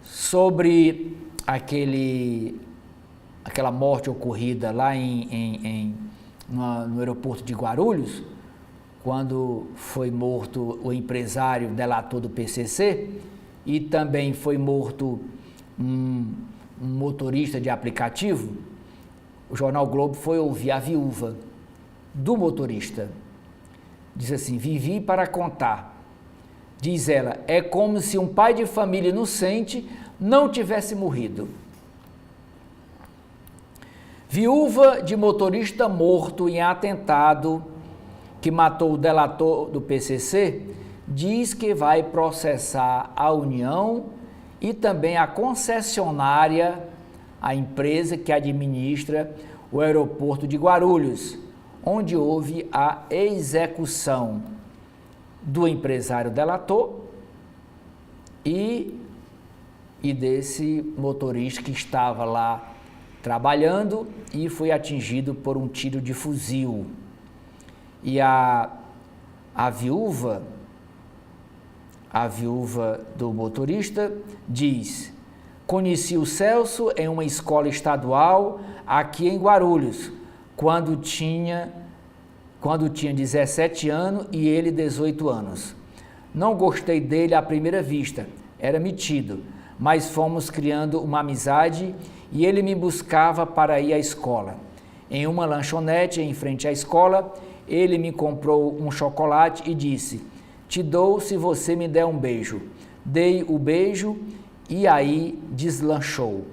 Sobre aquela morte ocorrida lá no aeroporto de Guarulhos, quando foi morto o empresário delator do PCC e também foi morto um motorista de aplicativo, o jornal Globo foi ouvir a viúva do motorista. Diz assim: vivi para contar. Diz ela, é como se um pai de família inocente não tivesse morrido. Viúva de motorista morto em atentado que matou o delator do PCC, diz que vai processar a União e também a concessionária, a empresa que administra o aeroporto de Guarulhos, onde houve a execução do empresário delator e desse motorista que estava lá trabalhando e foi atingido por um tiro de fuzil. E a viúva do motorista diz: conheci o Celso em uma escola estadual aqui em Guarulhos, quando tinha 17 anos e ele 18 anos. Não gostei dele à primeira vista, era metido, mas fomos criando uma amizade e ele me buscava para ir à escola. Em uma lanchonete em frente à escola, ele me comprou um chocolate e disse: te dou se você me der um beijo. Dei o beijo e aí deslanchou.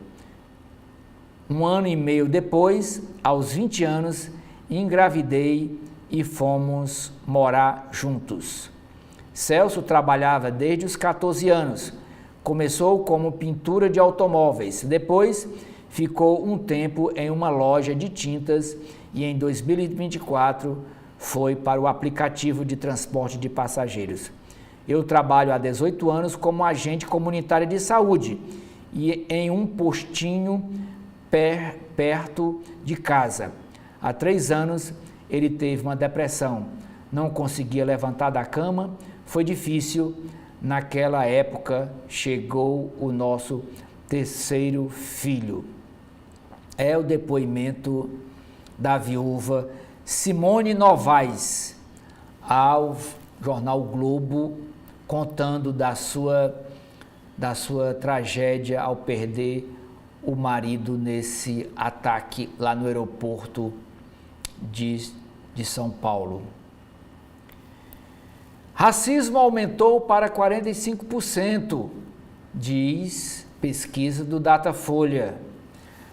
1 ano e meio depois, aos 20 anos, engravidei e fomos morar juntos. Celso trabalhava desde os 14 anos. Começou como pintura de automóveis, depois ficou um tempo em uma loja de tintas e em 2024 foi para o aplicativo de transporte de passageiros. Eu trabalho há 18 anos como agente comunitário de saúde e em um postinho perto de casa. Há 3 anos ele teve uma depressão, não conseguia levantar da cama, foi difícil. Naquela época chegou o nosso 3º filho. É o depoimento da viúva Simone Novaes ao jornal o Globo, contando da sua tragédia ao perder o marido nesse ataque lá no aeroporto de São Paulo. Racismo aumentou para 45%, diz pesquisa do Datafolha.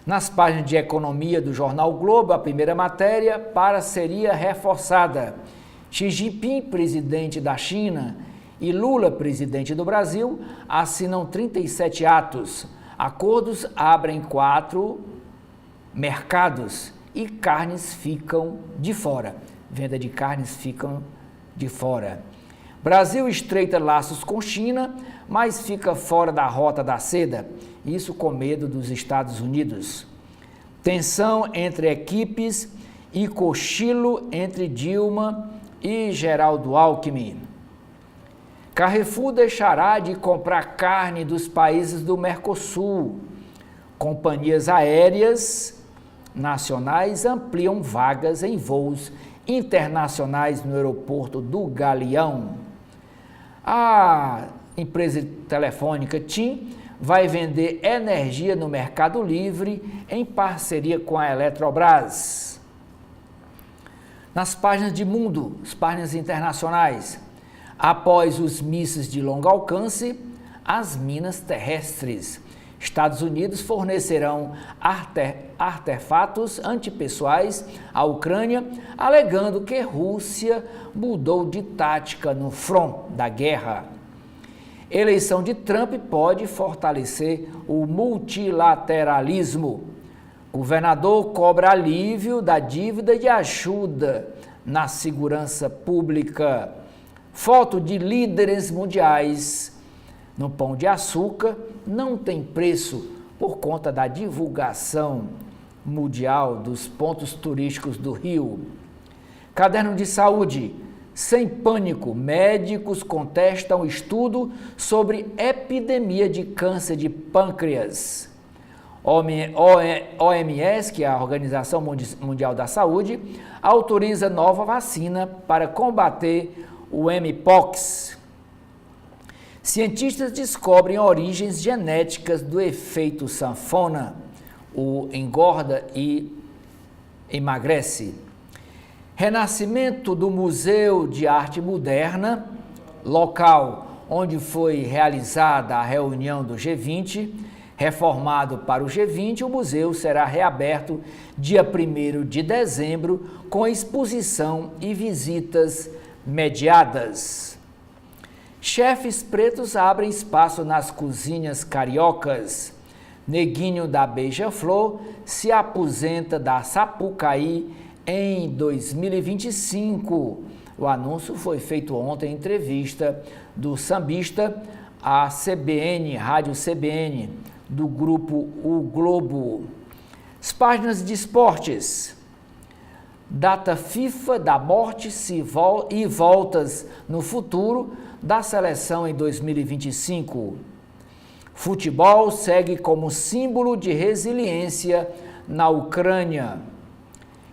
Nas páginas de economia do jornal o Globo, a primeira matéria, parceria reforçada. Xi Jinping, presidente da China, e Lula, presidente do Brasil, assinam 37 atos. Acordos abrem 4 mercados e carnes ficam de fora. Venda de carnes ficam de fora. Brasil estreita laços com China, mas fica fora da rota da seda, isso com medo dos Estados Unidos. Tensão entre equipes e cochilo entre Dilma e Geraldo Alckmin. Carrefour deixará de comprar carne dos países do Mercosul. Companhias aéreas nacionais ampliam vagas em voos internacionais no aeroporto do Galeão. A empresa telefônica TIM vai vender energia no Mercado Livre em parceria com a Eletrobras. Nas páginas de mundo, as páginas internacionais, após os mísseis de longo alcance, as minas terrestres. Estados Unidos fornecerão artefatos antipessoais à Ucrânia, alegando que Rússia mudou de tática no front da guerra. Eleição de Trump pode fortalecer o multilateralismo. Governador cobra alívio da dívida de ajuda na segurança pública. Foto de líderes mundiais no Pão de Açúcar não tem preço por conta da divulgação mundial dos pontos turísticos do Rio. Caderno de saúde. Sem pânico, médicos contestam estudo sobre epidemia de câncer de pâncreas. OMS, que é a Organização Mundial da Saúde, autoriza nova vacina para combater o Mpox. Cientistas descobrem origens genéticas do efeito sanfona, o engorda e emagrece. Renascimento do Museu de Arte Moderna, local onde foi realizada a reunião do G20, reformado para o G20, o museu será reaberto dia 1º de dezembro com exposição e visitas mediadas. Chefes pretos abrem espaço nas cozinhas cariocas. Neguinho da Beija-Flor se aposenta da Sapucaí em 2025. O anúncio foi feito ontem em entrevista do sambista à CBN, Rádio CBN, do grupo O Globo. As páginas de esportes. Data FIFA da morte e voltas no futuro da seleção em 2025. Futebol segue como símbolo de resiliência na Ucrânia.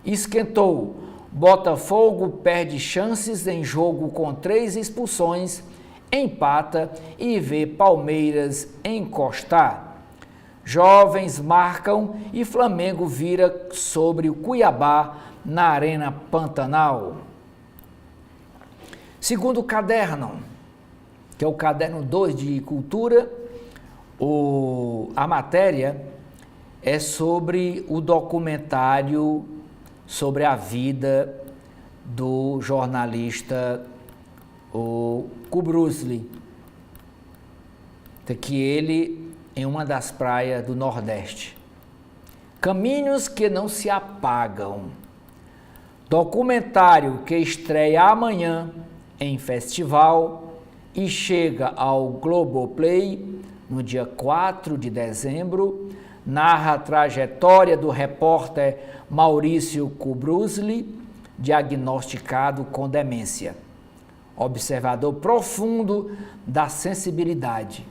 Esquentou. Botafogo perde chances em jogo com 3 expulsões, empata e vê Palmeiras encostar. Jovens marcam e Flamengo vira sobre o Cuiabá na Arena Pantanal. Segundo caderno, que é o caderno 2 de cultura, a matéria é sobre o documentário sobre a vida do jornalista Kubrusli, que ele em uma das praias do Nordeste. Caminhos que não se apagam. Documentário que estreia amanhã em festival e chega ao Globoplay no dia 4 de dezembro, narra a trajetória do repórter Maurício Kubrusli, diagnosticado com demência. Observador profundo da sensibilidade,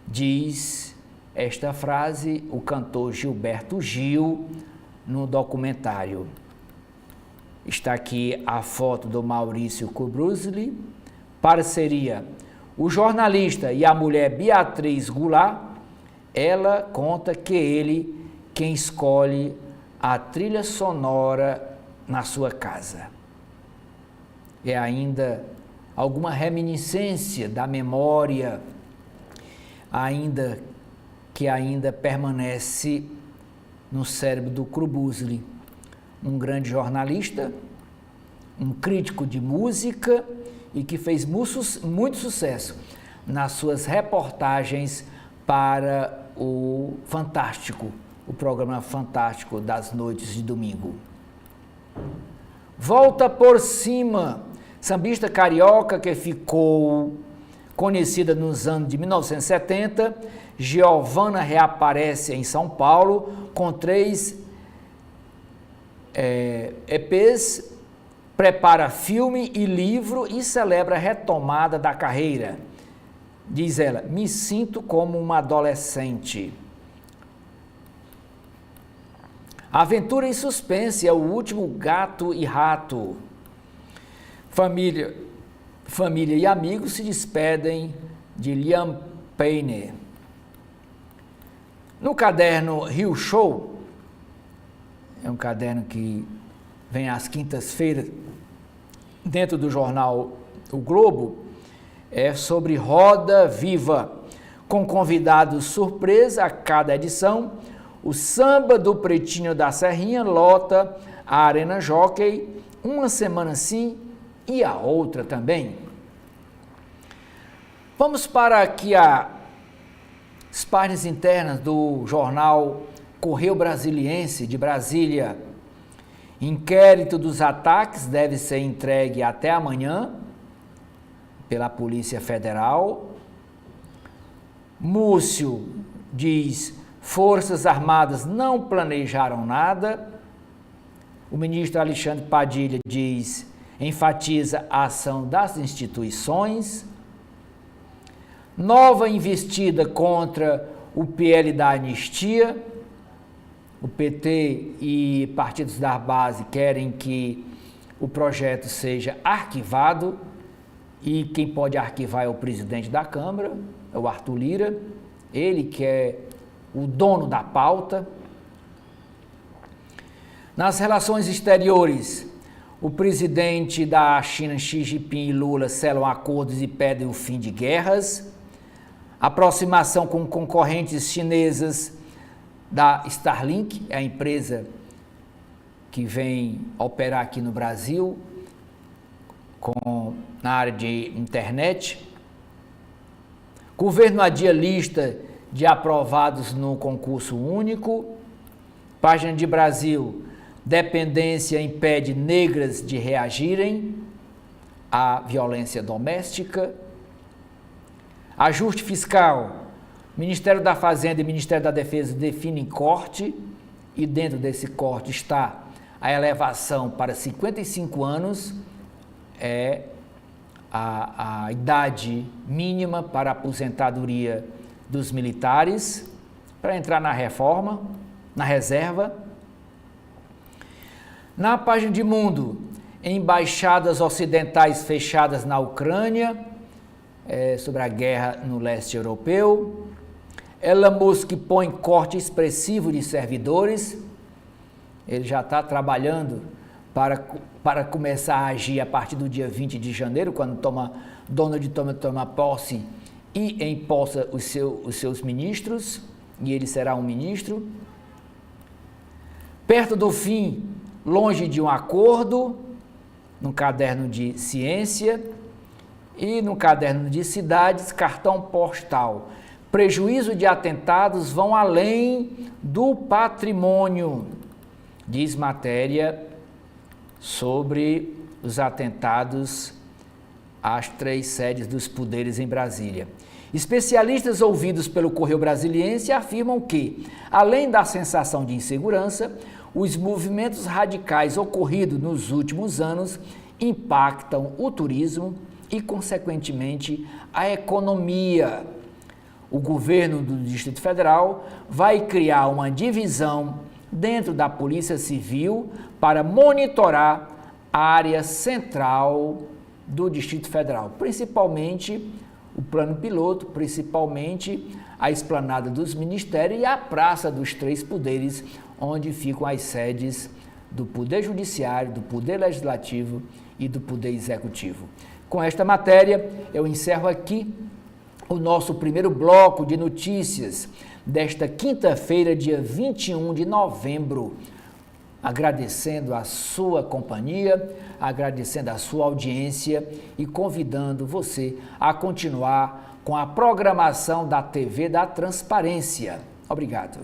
diz esta frase o cantor Gilberto Gil no documentário. Está aqui a foto do Maurício Kubrusli, parceria. O jornalista e a mulher Beatriz Goulart, ela conta que ele quem escolhe a trilha sonora na sua casa. É ainda alguma reminiscência da memória que ainda permanece no cérebro do Kubrusli, um grande jornalista, um crítico de música e que fez muito sucesso nas suas reportagens para o Fantástico, o programa Fantástico das noites de domingo. Volta por Cima, sambista carioca que ficou conhecida nos anos de 1970, Giovana reaparece em São Paulo com 3 EPs, prepara filme e livro e celebra a retomada da carreira. Diz ela, me sinto como uma adolescente. Aventura e Suspense é o último Gato e Rato. Família e amigos se despedem de Liam Payne. No caderno Rio Show, é um caderno que vem às quintas-feiras dentro do jornal O Globo, é sobre Roda Viva, com convidados surpresa a cada edição. O samba do Pretinho da Serrinha lota a Arena Jockey, uma semana sim e a outra também. Vamos para aqui as páginas internas do jornal Correio Brasiliense de Brasília. Inquérito dos ataques deve ser entregue até amanhã pela Polícia Federal. Múcio diz: Forças Armadas não planejaram nada. O ministro Alexandre Padilha diz: enfatiza a ação das instituições. Nova investida contra o PL da anistia. O PT e partidos da base querem que o projeto seja arquivado e quem pode arquivar é o presidente da Câmara, é o Arthur Lira, ele que é o dono da pauta. Nas relações exteriores, o presidente da China, Xi Jinping, e Lula selam acordos e pedem o fim de guerras. Aproximação com concorrentes chinesas da Starlink, é a empresa que vem operar aqui no Brasil na área de internet. Governo adia lista de aprovados no concurso único. Página de Brasil, dependência impede negras de reagirem à violência doméstica. Ajuste fiscal, Ministério da Fazenda e Ministério da Defesa definem corte e dentro desse corte está a elevação para 55 anos, é a idade mínima para a aposentadoria dos militares, para entrar na reforma, na reserva. Na página de Mundo, embaixadas ocidentais fechadas na Ucrânia, sobre a guerra no leste europeu. Elon Musk põe corte expressivo de servidores, ele já está trabalhando para começar a agir a partir do dia 20 de janeiro, quando Donald Trump toma posse e empossa os seus ministros, e ele será um ministro. Perto do fim, longe de um acordo, no caderno de ciência e no caderno de cidades, cartão postal. Prejuízo de atentados vão além do patrimônio, diz matéria sobre os atentados às 3 sedes dos poderes em Brasília. Especialistas ouvidos pelo Correio Brasiliense afirmam que, além da sensação de insegurança, os movimentos radicais ocorridos nos últimos anos impactam o turismo e, consequentemente, a economia. O governo do Distrito Federal vai criar uma divisão dentro da Polícia Civil para monitorar a área central do Distrito Federal, principalmente o plano piloto, principalmente a esplanada dos ministérios e a Praça dos Três Poderes, onde ficam as sedes do Poder Judiciário, do Poder Legislativo e do Poder Executivo. Com esta matéria, eu encerro aqui o nosso primeiro bloco de notícias desta quinta-feira, dia 21 de novembro. Agradecendo a sua companhia, agradecendo a sua audiência e convidando você a continuar com a programação da TV da Transparência. Obrigado.